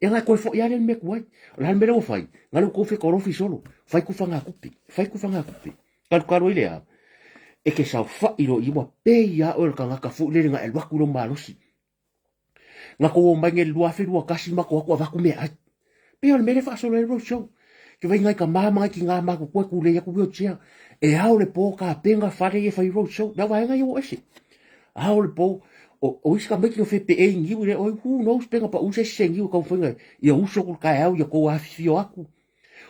e nga ko fo ya le me kwai la me lo fai nga lo ko fe ko fi solo fai ku fanga kupi kal karo ile e ke sa fa ilo I wa pe ya o ka nga ka fu le nga el wa ku lo malo si nga ko ma nge lua fe lua kasi ma ko va ku me ai pe o me le fa solo el show ke vai ngai ka mama ki nga ma ku ku le ya ku yo chia e hao le po ka penga fare e fai road show na vai ngai o ese hao le po o iska me ki o fe pe e ngi le o who knows penga pa use se ngi ko fenga ia uso ko ka hao ia ko a fio aku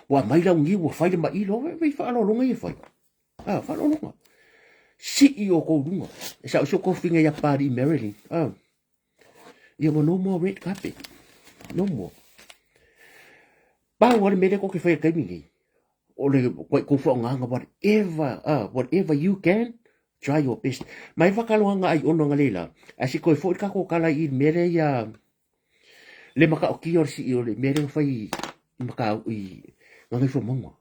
wa mai la ngi wa fai le mai lo vai fa lo ngai fai fa lo longa si I o ko lunga sa so ko finga ya pari Maryland ia mo no more red carpet no more ba wa me ko ke fai ka mi o le ko fo nga whatever you can try your best mai whakaloanga ai ono nga leila asi ko fo ka ko kala I mere ya le maka o ki or si o le mere fai maka I nga fo monga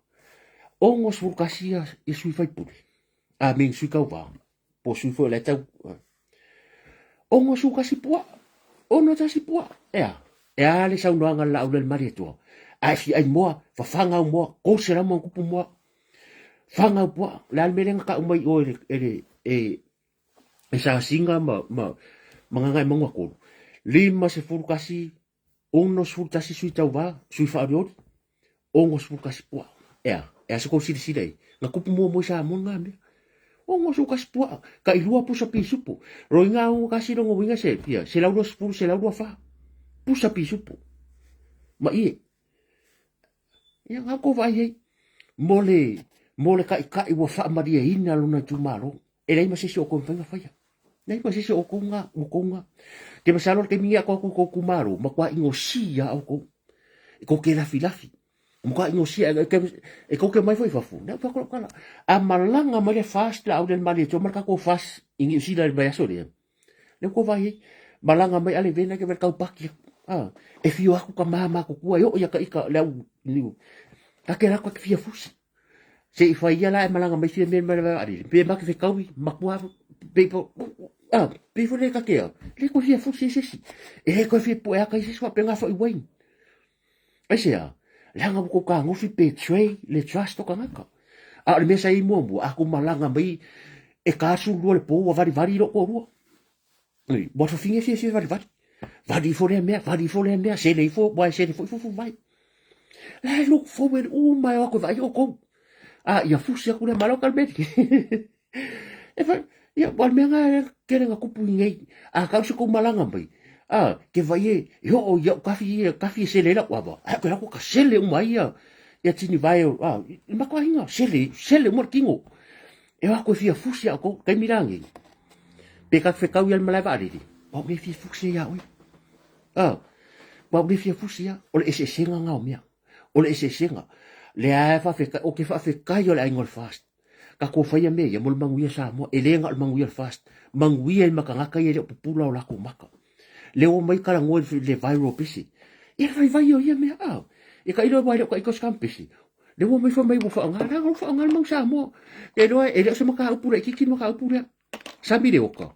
o ngo su kasia I sui fai puli a men sui ka wa po sui fo le tau ongo su kasi pua ono tasi pua ea le saunoanga la au le mari tua ai fi ai moa fa fanga moa ko sera mo kupu moa fanga pua la merenga ka umai o e sa singa manganga mangwa ko lima se furu kasi ono su tasi sui tau va sui fa riot ongo su kasi pua ea se ko siri siri na kupu mo sa mo ngambe ongo su kasi pua ka ilua pusa pi supu roinga o kasi rongo winga se pia se laudo spuru se laudo fa pusa pi supu ma ie ya ngako vai mole kai wa fa maria ina luna tu malo e lei ma se o kon fanga faya nei ma se o konga ke masalo ke mia ko kumaro ma kwa ingo sia o ko ke la filafi mo kwa ingo sia e ko ke mai foi fafu na pa ko kala a malanga ma le fast la au del mali to marka ko fast ingi sia le baya sore le ko vai malanga mai ale vena ke ver kau paki e fio aku ka mama ko kua yo ya ka ika le liu ka ke la ko fia fusi se i fai ala e malanga mai fia men mara ari pe ma ke kau ma kua people people le ka ke le ko fia fusi se e ko fia po ya ka se so penga fo i wain ai se langa ko ka ngofi betray le trust ko ngaka le mesa i mo aku malanga mai e ka su lo le po wa vari ro ko ro ni bo finge fia vari fo le mea se le fo boy se le fo vai la look forward mai ko vai ko ia fusi aku le malo kalmet e fa ia bol menga kere nga kupu ngai ka su ko malanga mai ke vai yo kafi se le la kwa ba ko ka se le mai ia tini vai ma ko inga se le mo kingo e wa ko fia fusi ako kai mirangi pe ka fe ka wi al malava ri ba me fi fusi ya oi ba me fi fusi ya o le se senga nga o mia o le se senga le a fa fe o ke fa fe ka yo la ingol fast ka ko fa ya me ya mol manguia sa mo e le nga manguia fast manguia el makanga ka ye pupula o la ko maka le o mai kala ngol le viral pisi e vai yo ya me e ka ilo vai ko ko scampisi le o mai fa mai bo fa nga mang sa mo e do e le se maka upura ki maka upura sa mi le o ka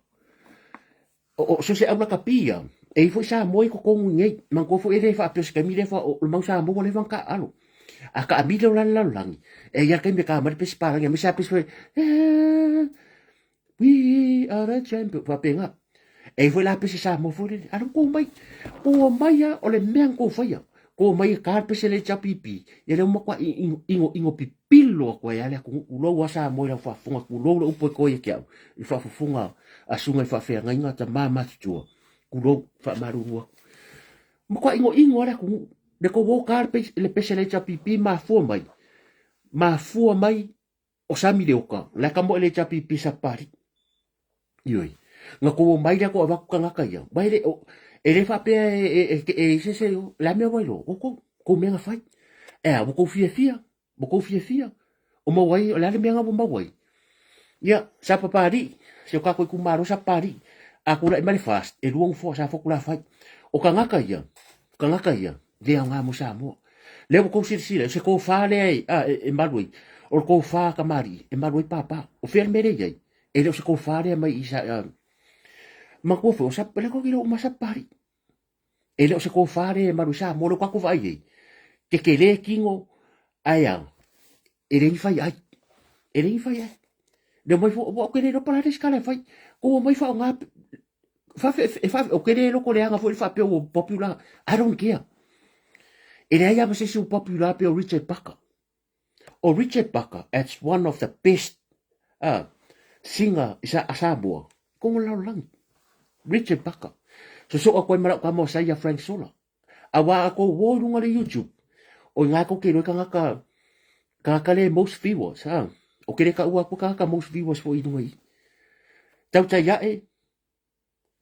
o so se abla kapia e foi sa mo ko ngai man ko fo e le fa pes ka mi le fa o mang sa mo le van ka alo aka amilo lang e ya ke me ka mar pes para ya me sa pes we are a champion fa penga e foi la pes sa mo fo le alo ko mai ya o le meang ko fa ya ko mai ka pes le cha pipi ya le mo kwa ingo pipilo ko ya le ku lo wa sa mo la fa funga ku lo po ko ye kia i fa funga a sunga fa fe nga ta mama tu ku lo fa marua mo kwa ingo ala ku de ko wo ka le pes le cha pipi ma fu mai o sa mi le oka la ka mo le cha pipi sa pari yoi nga ko mai le ko va ku nga ka ya mai le ele fa pe se la me voilo ko me nga fai bo ko fia o mo wai la le me nga bo mo wai ya sa papari se ka ko ku maro sa pari aku la mai fast e luong fo sa fo ku la fai o ka nga ka ya de nga mo sa mo le ko se ko fa le e malui o ko fa ka mari e malui papa o fermere ye e le se ko fa le mai isa ma ko fo sa pele ko kilo ma sa pari e le se ko fare ma rusa mo lo kwa ko vai ke le kingo aya e le fai ai de moi fo o ke le para escala fai ko moi fa nga fa o ke le ko le nga fo fa pe o popular I don't care e le aya se su popular pe o Richard Parker it's one of the best singer isa asabo ko la lang Richard Parker so ako mara ka mo sa ya Frank Sola awa ako wo lunga le YouTube o nga ko kilo ka le most viewers o kile ka uwa ko ka most viewers fo idunga i tau ta ya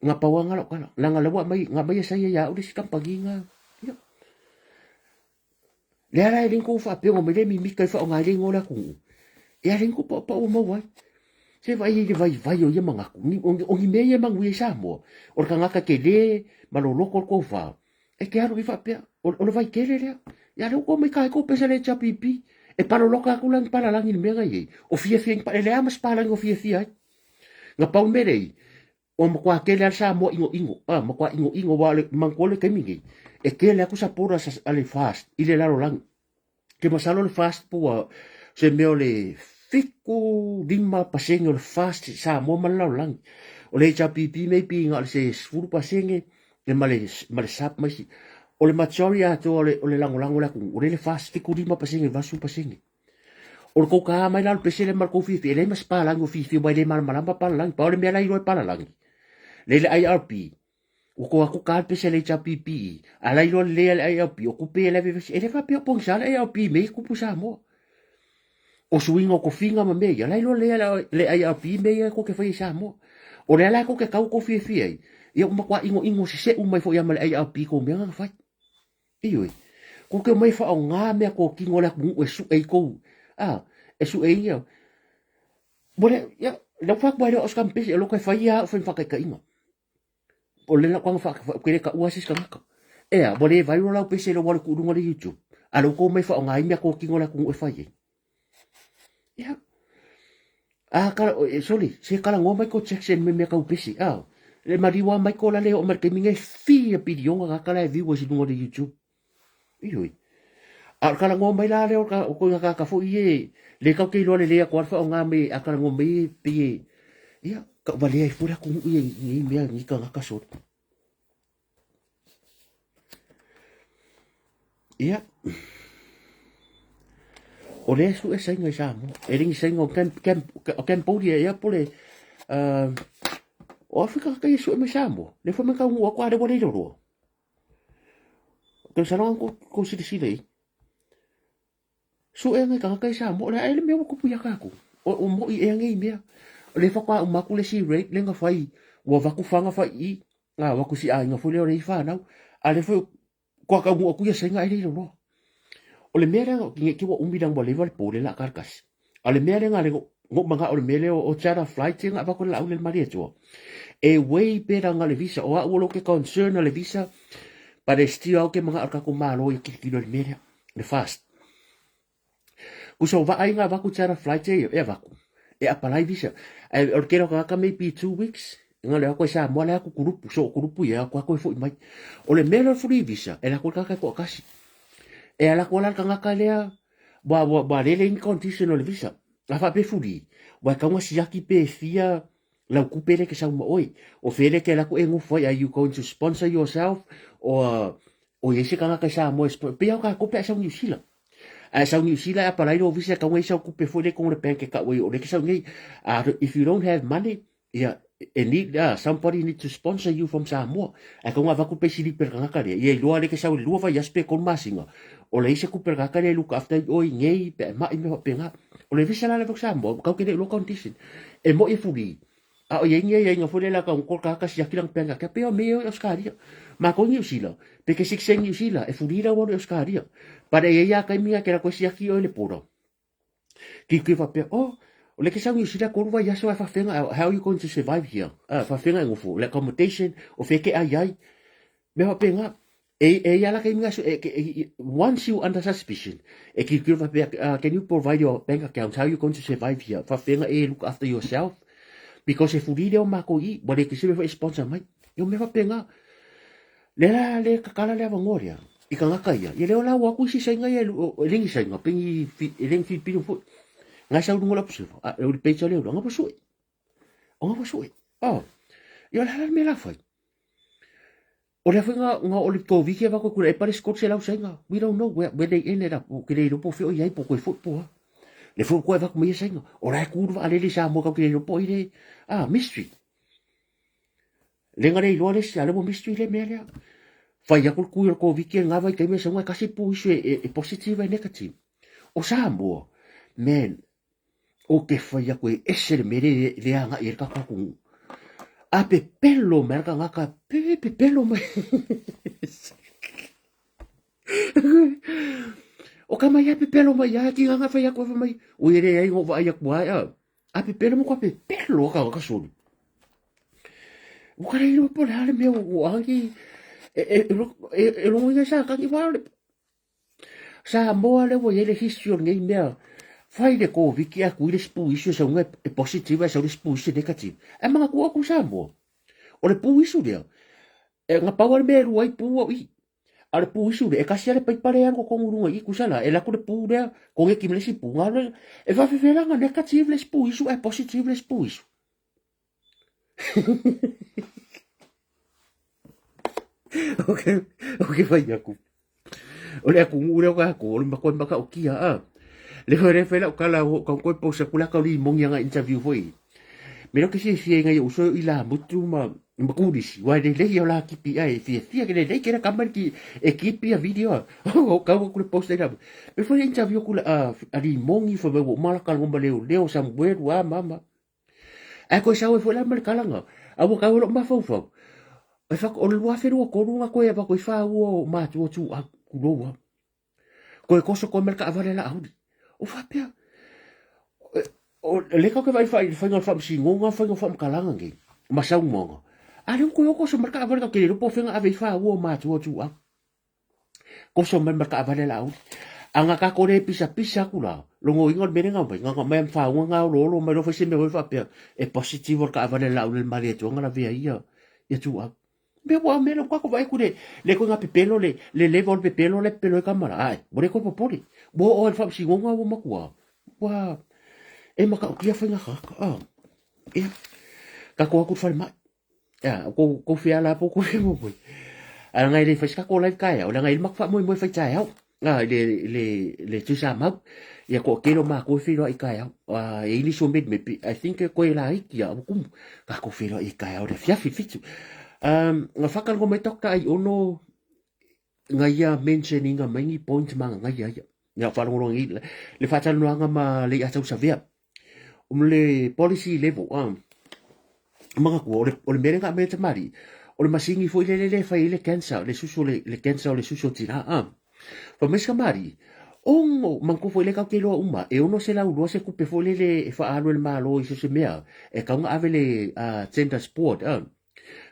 nga pawanga lo kala nga lawa mai nga mai sa ya o dis kampaginga ya le ala rin ko fa pe o me le mi ka fa nga rin ola ku ya rin ko pa o mo wai se vai o ye manga ni o me ye mangu sa mo o ka ngaka ke le malolo ko fa e ke aro fa pe o le vai ke le ya lo ko me ka ko pesa le cha pipi e para lo ka kulang para lang ni me ga ye o fie pa le amas para ngo fie nga pa merei o makwa kele al sa mo ingo makwa ingo wale mangkole kemingi e kele aku sapora sa ale fast ile laro lang ke masalo le fast po se meo le fiku lima pasenge le fast sa mo malalo lang o le chapipi me pi nga se sfuru pasenge le male sap mai o le machoria to o le lango la ku o le fast fiku lima pasenge vasu pasenge o ko ka mai la pesele mal ko fi le mas pa lang fi mai le mal malamba pa lang pa le me la iro pa lang le IRP o ko aku ka pesele chapipi ala iro le IRP o ku pe le ele fa pe pong sa le IRP me ku pu sa mo o suingo ko finga ma me ya la iro le IRP me ko ke fa sa mo o le ala ko ke ka ko fi ai ia ma kwa ingo se mai fo ya mal IRP ko me nga fa ioi ko ke mai fa nga me ko kingo la ku e su e ko e su e ia bole ya la fa ba os campes e lo ke fa ia fa ka ingo o le la kwanga fa ke ka uasis ka ngaka ea bole vai rola pese lo wala ku runga le YouTube alo ko mai fa nga imia ko kingo la ku e fa ye ya ka soli se kala ngo mai ko Jackson me ka upesi le mariwa mai ko la le o marke minge fi e pidionga ka kala vi wo si runga le YouTube ioi kala ngo mai la le o ko ka fo ye le ka ke lo le ko fa nga mai kala ngo mai pi ya ka vale ai fura ku ni me ni ka ka so ia o le su e senga sa mo e ringi senga o ken podia ia pole o Afrika ka yesu e me sa mo le fo me ka ngua kwa de bole ro ke sa no ko si dei su e me ka sa mo le ai le me ko pu ya ka ko o mo i e ngai me le fa kwa ma ku le si rate le nga fai wa va ku fanga fa i wa ku si a nga fo le ore fa na ale fo kwa ka mo ku ya senga ai ro o le mea ki wa umidang wa level po le la karkas ale mea nga le ngo manga o le mele o chara flight nga ba ko la le maria jo e way pera nga le visa o lo ke concern le visa para estio ke manga ka ko malo ki le mele le fast ku so va ai nga ba ku chara flight e va ku e apply visa e o kero ka maybe 2 weeks nga le ko sa mo la ku grupu ya ko fo mai o le mele free visa e la ko ka ko kasi e ala ko la kanga kalea ba le inconditional visa la fa pe fudi wa ka ngasi yaki pe fia la ku pele ke sa mo oi o fele ke la ko engu foi are you going to sponsor yourself or o yesi kanga ka sa mo pe ka ko pe sa New Zealand a sa New Zealand pa la ro visa ka ngoi sa ku pe foi le ko le bank ka oi o le ke sa ngai if you don't have money yeah need somebody need to sponsor you from Samoa a ko nga va ku pe sili per kanga kale ye lo ale ke sa lo va yaspe kon masinga o le ise ku per kanga le look after oi ngei pe ma me pe nga o le visa la le Samoa ka ke le lo condition e mo e fuli o ye ngei nga fole la ka ko ka si akilang penga ka pe o me o skaria ma ko New Zealand pe ke sik New Zealand e fuli la o skaria para ye ya ka mi ka ko si aki o le poro ki va pe o le ke sa New Zealand ko va ya so fa fenga how you going to survive here fa fenga ngofo le accommodation o feke ai me va penga e ya la ke mi once you under suspicion e ki va pe can you provide your bank account how you going to survive here fa fenga look after yourself because if you o mako i bo le ke se fa sponsor mai yo me va penga le kakala le vangoria i ka ngaka ia ye le ola wa ku si senga ye lingi senga pingi lingi fi pino fo nga sa ungo la puso o le pecho le nga puso yo la me la fai o le nga o le to vi ke va ko e pare scott se la senga we don't know where they ended up ke le po fo ia po ko fo le fo ko va ko me senga o la kurva ale le sa mo ka ke le po ile mystery le nga le lo le sa le mo mystery le me le fai ya ko vi ke nga vai ke me senga ka se pu e positive e negative o sa mo man o ke fai a koe ese le mere le anga i ka kaku a pe pelo me ka ngaka pe pelo me o ka mai a pe pelo mai a ki anga fai a koe mai o ere ai ngo vai a koe a pe pelo mo ka pe pelo ka soli o ka rei no po le me o angi e lo ngai sa ka ki wale sa mo ale wo ele history ngai me fai le ko viki a kuile spuisio sa unga e positiva sa ule spuisio negative. E mga kua ku sa mo. o le pu isu dia e nga power me ruai pu o i ale pu isu de e kasi ale pai pare ang ko ngurunga i kusala e la ko le pu de ko nge kimle si pu ngale e va fefela nga negative les pu isu e positive les pu isu okay okay vai aku ole aku ngure ko ole makon baka o kia a le hore fela o kala ko ko po sa kula ka li mong yang interview foi mero que si ngai uso ila mutu ma kudisi wa de le yo la ki pi ai fi que le que era kamar ki ekipi a video o ka ko le post era me foi interview kula a li mong i fo mo mala ka ngomba leo sam buer wa mama a ko sa foi la mal kala nga a wo ka wo ma fo fo e fa o lo aferu ko runga ko e ba ko fa wo ma tu tu a kuloa ko e koso ko merka avale la audi o fa pia o le ka vai fai ngol fam singonga fai ngol fam kalanga ngi masau monga ale ko yo ko so merka avale ka le po fenga ave fa wo ma tu tu a ko so merka avale la audi anga ka ko re pisa kula longo ingol menenga bai nga mem fa nga lo me lo fa se me fa pia e positivo ka avale la audi mari tu nga la via ia tu a me wa me lo ko vai kure le ko nga pepelo le level pepelo le pelo e kamera ai bore ko popori bo o fa singonga wo makua wa e maka o kia whainga haka e ka ko aku whare mai ko whia la po ko whia mo pui a ngai le whaisika ko lai kai o la ngai mak wha moi moi whai tai au le tu sa mau ia ko kero ma ko whiro i kai au e ini so med me I think ko e la iki a kum ka ko whiro i kai au le whia fitu nga whakal ko mai tokta ai ono ngai ia mentioning a maingi point manga ngai ia nga wharongorong i le whatanuanga ma le atau sa vea le policy level mga ko ole merenga me te mari ole masingi foi le fai le cancer le suso le cancer le suso tira fa meska mari ongo manko foi le ka kelo uma e ono se la ulo se kupe foi le fa alo le malo i se mea e ka nga ave le center sport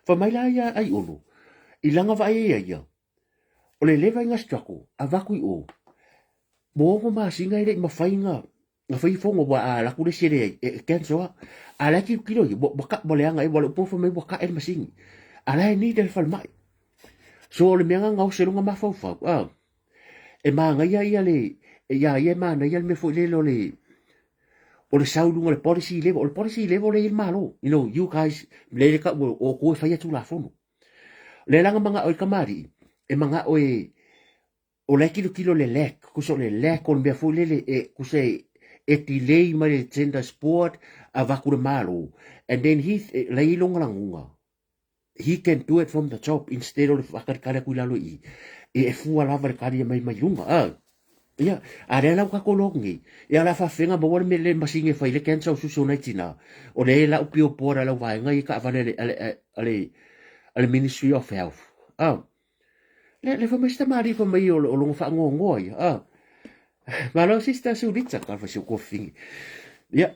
fa mai la ia ai ono ilanga vai ia ole leva inga strako avakui o bo ma singa ile mafainga nga fai fongo wa la kule sire e kenso ala ki kilo bo ka boleanga e bo po fo me bo ka el masing ala ni del fal mai so le menga nga o se lunga ma fa e ma nga ia le ia ma na ia me fo le lo le o le saulunga le policy level le il malo you know you guys le ka o ko fa ya tu la fono le langa manga o kamari e manga o le kilo le lek ku so le lek on be fo le e ku se e delay mai gender sport a vakure malo and then he lai longa langunga he can do it from the top instead of vakar kare ku lalo i e fu ala var kare mai lunga ia are la ka kolongi ia la fa fenga bo me le masinge fa ile kensa su na tina o le la upio pora la vai ngai ka vale ale ministry of health le fa mesta mari fa mai o lo fa ngongo ia ma lo sista su ritsa ka fa su kofi ya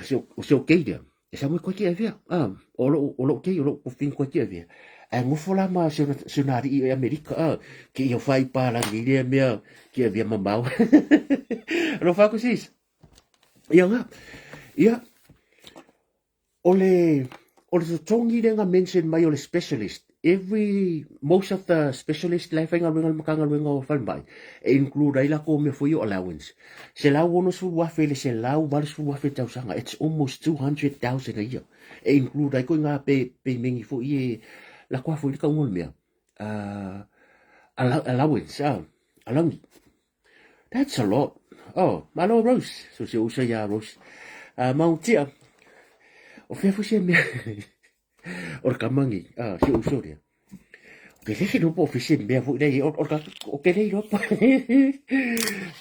so ke dia sa mo ko ke via o lo ke o lo kofi ko ke via e mo fola ma su na ri america ke yo fai pa la ni me ke via ma mau lo fa ko sis ya ole so tongi denga mention mai ole specialist most of the specialist life nga mga makanga nga falmai include ila ko me for your allowance se la wono su wa fele se la u bar su wa fe tau sanga it's almost 200,000 a year include ai ko nga pe mingi fo ye la kwa fo ka ngol me allowance along that's a lot malo rose so se usa ya rose mountia o fe fo se me or kamangi si uso dia ke le no po fisi me fu dei or ke le no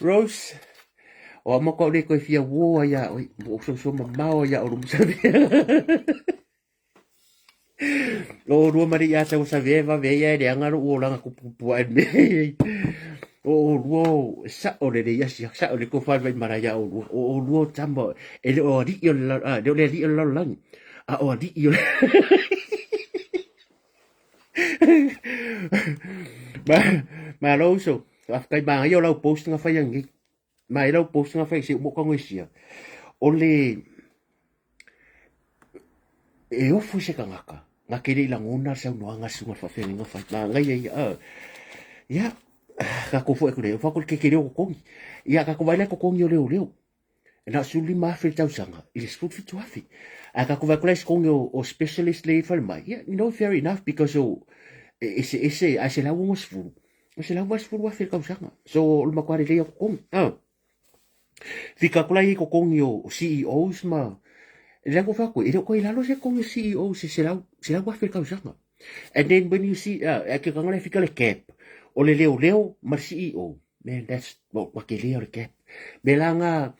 Rose o mo ko le ko fia wo ya o so ma ya o musa lo ru maria sa usaveva veia de angaro o langa ku pu me o ru sa o le ya sa o le ko fa vai maraya o ru tambo e o ri yo de le ri yo lang o ri yo ma lo so afkai ba yo lo post nga fa yang ma lo post nga fa si mo ko ngisia o le e o fu se kangaka nga kere la ngona sa no nga sunga fa fe nga fa nga ya ka ko fo e kure fa ko ke kere ko ya ka ko vai ko kongi o leo na suli ma fe tau sanga it is food for to afi ka ko vai ko kongi o specialist le fa mai yeah you know fair enough because ese a se la wong sfu se la was fu wa fe ka sanga so o ma kware le ko fika kula i ko kongi o CEOs ma le ko fa ko ire ko ilalo se kongi CEO se la wa fe ka sanga and then when you see ke ka ngale fika le cap o le leo ma CEO man that's what ke leo le cap belanga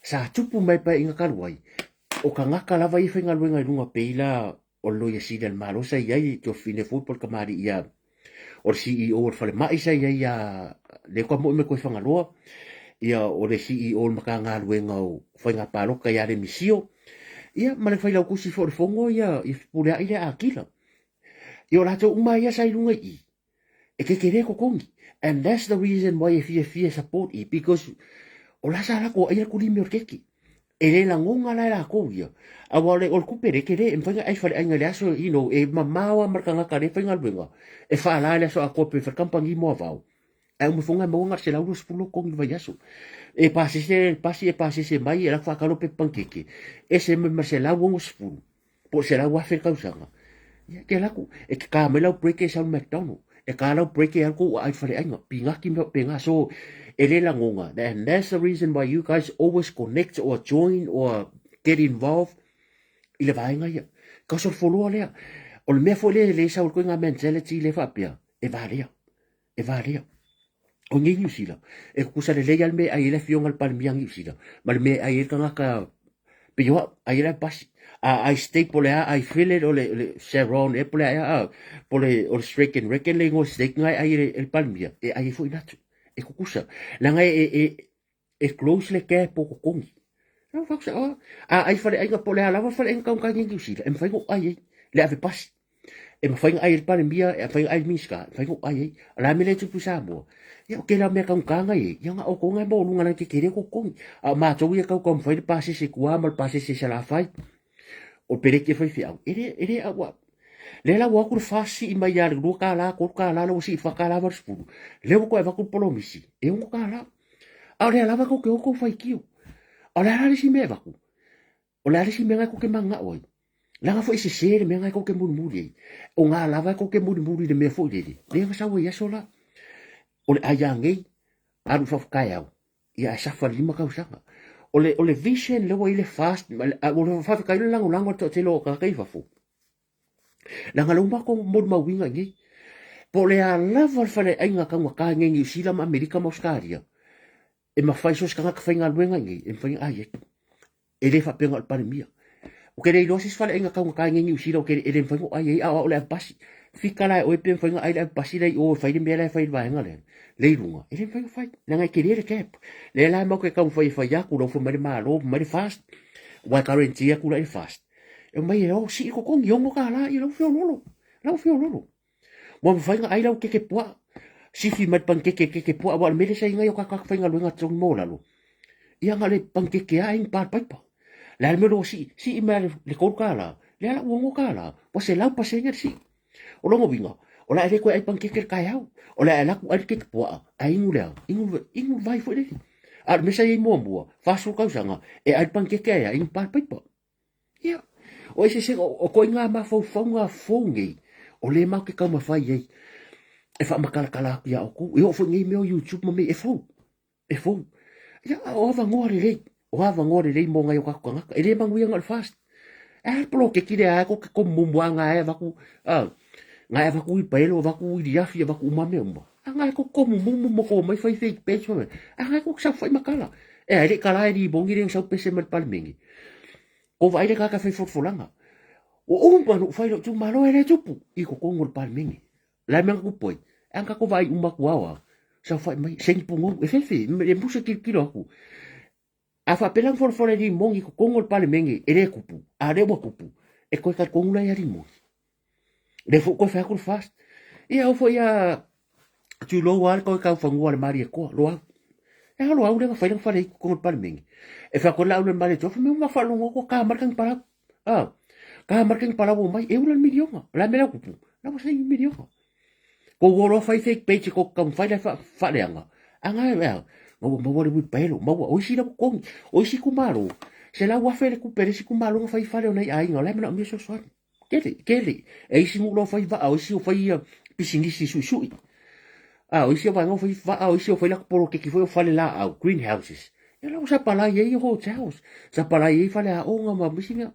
sa tupu mai pa inga karuai o ka ngaka lava i whenga luenga i runga peila o loia sida al malo sa iai to fine football kamari ia o le CEO o le whale mai sa iai le kwa mo me koe whangaloa ia o le CEO o le maka ngā luenga o whainga paroka ia le misio ia ma le whailau kusi fo le fongo ia i pulea i le akila ia o lato uma ia sa i runga i e ke kere ko kongi and that's the reason why if you support i because o la sala ko ai ku limi orkeki ele la ngonga la ko ia a wale o ku pere kere en fanga ai fale anga laso e mamawa marka nga kare fanga luenga e fa la la so a ko pe fer kampangi mo avau ai mo fonga mo nga se la us pulo ko ngi vayaso e pasi se mai era fa kalo pe pankeki ese me se la wo spulu po se la wa fer kausanga ya ke la ku e ka me la break e sa McDonald e ka la break e ko ai fale anga pinga ki me pinga so ele la ngonga and that's the reason why you guys always connect or join or get involved ile vainga ya ka so follow le o le me fo le sa ko nga mentality le fa pia e varia o ngi ni sila e ku sa le al me ai le fiong al palmiang ni sila mal me ai ka nga pio ai le pas I stay pole I feel it ole Sharon e pole pole o strike and reckon le ngo stake ngai ai el palmia e ai fo inatu e kukusa la ngai e close le ke po ko kongi no faksa ai fale ai pole ala fale en ka ngi sila em fai ko ai le ave pas e ma fai ai el palmia e fai ai miska fai ko ai la me le tu pusamo ya ke la me ka ngai ya nga o ko ngai mo lunga na ke kere ko kongi ma to ye ka ko fai pasi se kuama mal pasi se la fai o pere ke fai fiau ere awa le la wa ku fasi i mai ya lu ka la lo si fa ka la var spulu le ko va ku polo misi e un ka la a le la va ko ko fai kiu a le la si me va ku o le si me ga ko ke manga oi la ga foi se se me ga ko ke muri o nga la va ko ke muri de me fo le ga sa wa ya sola o le ayange a lu fa ka ya ya sa fa lima ka usanga o le vision le wa ile fast o le fa ka ile lango to te lo ka kai fa fu la ngalo ma ko mod ma winga ngi po le a lava fale ainga ka ka ngi sila ma America ma Australia e ma fai so ska ka fainga luenga ngi e fai ai e le fa penga al pandemia o ke le dosis fale ainga ka ngi sila o ke e le fai ai o le pasi fika la o e pen fai ai le pasi le o fai le le fai va ngale le runga e le fai la ngai ke le cap le la ma ko ka fai ya ku lo fu ma lo ma fast wa karentia ku la fast e mai o si ko kong yongo ka la i lo fio lolo mo fai ai lo ke poa si fi mat pan ke poa wa me le sai ngai ka fai nga luenga trong mo la lo ia nga le pan ke ai pa la me lo si me le ko ka la le la wongo ka la po se la pa se ngar si o lo vinga o la le ko ai pan ke ka ya o la ku ai ke poa ai ingu vai fo le ar me sai mo fa su ka sanga e ai pan ke ya in pa ia o ese se o ko nga ma fo nga fongi o le ma ke ka ma fai e fa makala kala ya o ku yo fo ngi me o YouTube mo me e fo ya o va ngore le mo nga yo ka ka e le mangu yang al fast e plo ke kire a ko mo nga e va ku nga e va ku i pelo va ku i ya fi va ku ma me mo nga ko mo ko mai fai fake page mo nga ko sa fai makala e le kala e di bongi le sa pese mal palmengi o vai le ka fai fotfolanga o umpa no fai tu malo ele tupu i ko kongol palmengi la me ko poi anka ko vai uma kuawa sa fai mai sen pungo e fefe me musa kilo ku a fa pelang for di mongi ko kongol palmengi ele kupu a re bo kupu e ko ka kongula ya ri mongi le fo ko fa ko fast ia o fo ya tu lo war ko ka fa ngol mari ko lo e lo au le fa ko kongol palmengi e fa ko la le mari to me ma fa lo ko ka markan para ka marking pala wo mai e ulan milionga la mela kupu la mo sai milionga ko woro fai fake page ko kam fai la fa leanga anga e mo mo wori pelo mo o si la ko o si kumaro se la wa fele ku pere si kumaro fai fale ona ai ngola me no mi so so kele e si mo lo fai va o si o fai pisingi si su o si va ngo fai va o si o fai la poro que foi fale la au greenhouses e la sa pala ye hotels sa pala ye fale a o nga ma misinga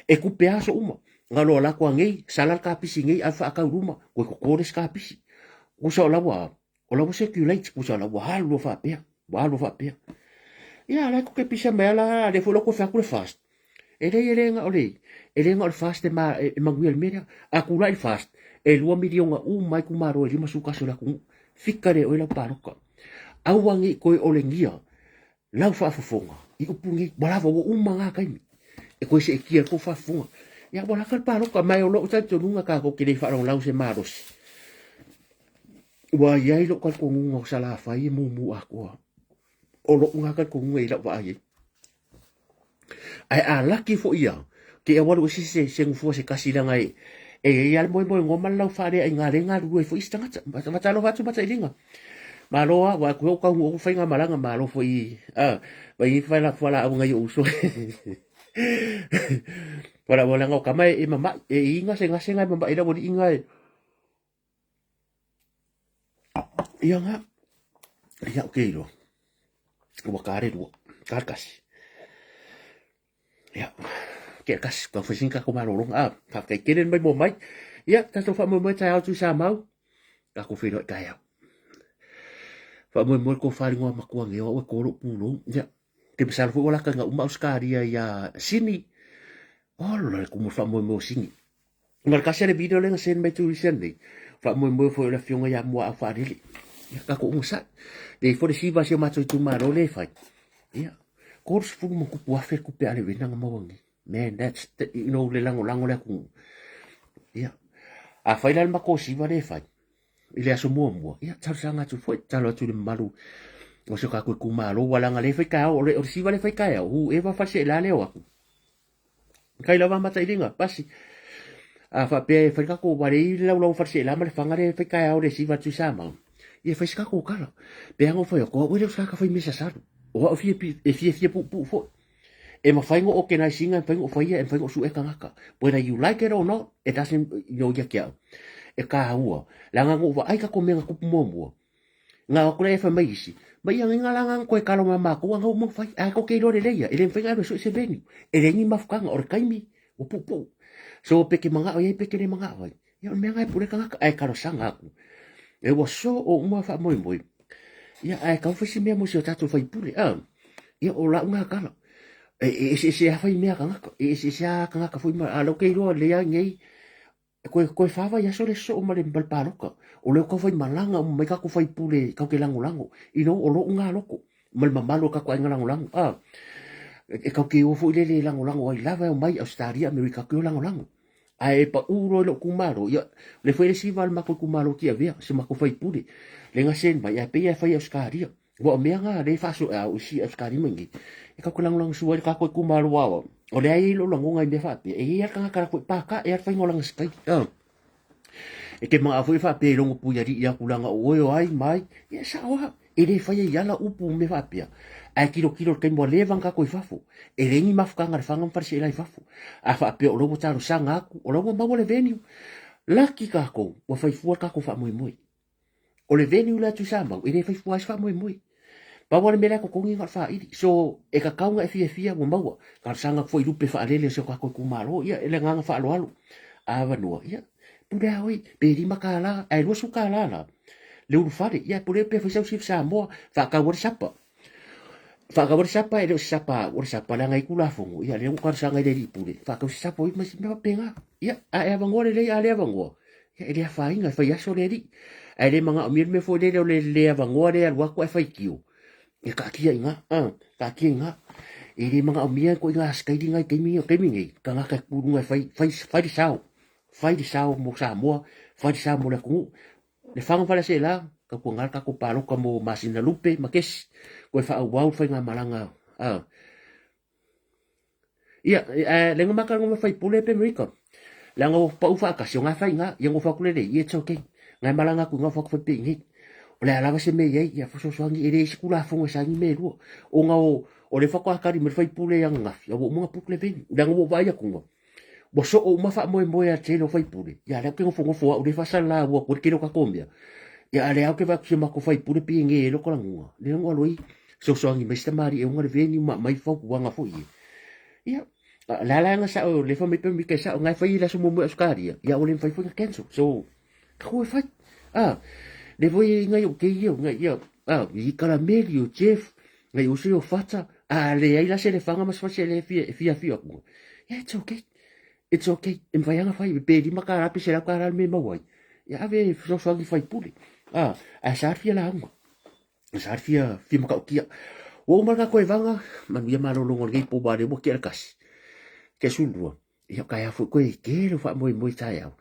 e ku peaso uma ngalo la ko ngai sala ka pisingi a fa ka ruma ko ko ska pisi o sa la wa o la circulate o sa la wa halu fa pe ya la ko ke pisa mela de fo lo ko fa ku fast ele nga ole ele nga fast ma maguel media akula il fast e lua milionga mai ku maro e masuka so la ku fikare o la paroka au wangi ko ole ngia lau fa fofonga i upungi bala vo nga kai e ko se kia ko fa fonga ya bola ka paroka mai o lo ta tunga ka ko kile fa lau se maros wa yai lo ka ko ngungo sala fa i mu ako o lo nga ka ko ngai la wa ai laki fo ia ke e walu se ngfu se kasila ngai e ia mo ngoma lau fa re nga renga ru fo istanga ma lo fatu ma linga ma lo wa ko ka ngo fa nga malanga ma lo fo i ba i fa la fala au ngai uso wala ngo kama e mama e inga se nga mama ida bodi inga ia nga ia okay lo wa kare do karkas ya ke kas ka fasin ka ko malolong ka ke kenen mai mo mai ya ta so fa mo mai ta tu sa mau ka ko fino ka ya fa mo ko fa ngo ma ko nge o ko ro pulo ya ke besar fu wala ka nga uma uskaria ya sini la ko mo fa mo sini ngal ka sere video le sen mai tu sen ni fa mo fo la fionga ya mo a fa ri ya ka ko unsa de fo de si va se ma tu maro le fa ya course fu mo ku wa fe ku pe ale venanga mo wangi man that's le lango le ku ya a fa ila ma ko si va le fa ile aso mo ya tsar sanga tu foi tsalo tu le malu o se ka ku malo wala nga le fa ka o si va le fa ka o e va fa se la le o kai la va mata ilinga pasi a fa pe fa ka ko va le la fa se la ma le fa nga le fa ka o le si va tu sama e fa ska ko kala pe ngo foi ko o le ska ka foi misa saru o fie pu fo e ma faingo o ke na singa faingo faia e faingo su e kangaka whether you like it or not it doesn't ya kia e ka hua langa ngo wa ai ka ko menga ku momo nga ko le fa mai si mai nga langa ko e kalo mama ko nga mo fai ai ko ke lo le ya ele fainga so se beni ele ni mafkanga or kaimi o pu so pe ke manga o ye pe ke le manga vai ya menga e pure kangaka ai kalo sanga ku e wa so o mo fa moi ya ai ka fisi me mo se tatu fai pure ya o la nga kala se fai me ka se ka foi ma alo ke ro le ya ngei ko fa va ya so le so ma le bal paroka o le ko fai malanga me ka ko fai pure ka ke lango i no o lo nga loko mal mamalo ka ko nga lango e ka ke o fo le lango ai lava o mai Australia America ko lango ai pa uro lo kumaro ya le foi le sival ma ko kumaro ki avia se ma ko fai pure le nga sen ba ya pe ya fai Australia wa me nga le fa so o si Australia mengi e ka ko lang suwa ka ko kumaro wa o le ai lo lango ngai me fa pe e ya ka ko pa ka e fa ngolang skai e ke ma foi fa pe lo pu ya ri ya kulanga o ai mai ya sa wa e le fa ya la upu me fa pe ai kilo ke mo le van ka ko fafo e le ni mafka ngar fa ngam farsi lai fafo a fa pe o lo taru sanga ku o lo ma le venue laki ka ko wa fai fu ka ko fa moi o le venue la tu sama e le fai fu fa moi pa wale mele ko kongi ngar fa idi so e ka kaunga e fia mo maua ka sanga foi lupe fa alele so ka ko kumalo ia ele nganga fa alo a vanua ia puda oi pe ri makala ai lo su kala la le u fa ia pure pe fa sa mo fa ka wor sapa fa ka sapa e sapa o sapa la ngai kula fongo ia le ko sanga le pure fa ka sapa i mas me penga ia a e vangore le ale vango ia ele fa inga fa ia so le ri ai le manga mir me fo le vangore al wa ko fa kiu e ka kia inga ka kia inga e le manga mia ko inga skai ngai ke mi ngai ka nga ka puru ngai fai di sao mo sa mo fai di sao mo le ku le fanga fala se la ka ko ngal ka ko palo ka mo masina lupe makes ko fa au fai nga malanga ia le ngomaka ngoma fai pule pe America la ngo pa ufa ka sionga fai nga yang ufa kule le ye choke ngai malanga ku nga fa ku pe ngi o le ala se me ye ya fo so ngi ere skula fo sa ngi me lu o nga o le fa ko akari me fai pule yang nga ya bo mo pule pe la ngo ba ya ku ngo bo so o ma fa mo ya te lo fai pule ya le ke ngo fo o le fa sa la wo ko ke lo ka kombia ya le au ke va ku ma ko fai pule pe ngi lo ko nga le ngo loi so ngi me sta mari e ngo le veni ma mai fa ku nga fo ye ia la nga sa o le fa me pe mi ke sa ngai fa ila so mo skari ya o le fa fa kenso so ko fa le voi ngai o ke io ngai ia i karameli o Jeff ngai o se o fata le ai la se le fanga mas fa se le fia ko yeah, it's okay em vai nga fai be di makara pe se la kara me mawai ya ave so ngi fai puli a sa fia la nga sa fia maka kia o marka ko vanga man ia malo longo ngai po ba de mo ke kas ke sulua ia kaya fu ko ke lo fa moi tai au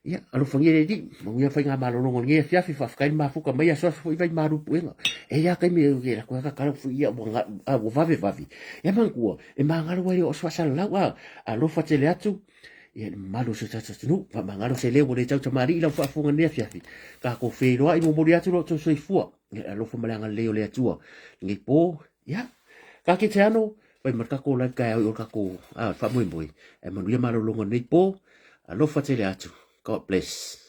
ia alo fangire di mo ia fa nga malo longo ngai fia fa kai ma fu ka mai so fu vai maru puenga e ia kai me ia ko ka fu ia mo nga o vavi ia man ko e mangalo wa o so sa la wa alo fa tele atu ia malo se tata nu va mangalo se le wo le tau tamari la fa fu nga fia ka ko fe lo ai mo mo atu lo so fu alo fa malanga le o le atu ngai po ia ka ke te ano vai marka ko la ka o ka ko fa mo e manuia malo longo nei po alo fa tele atu God bless.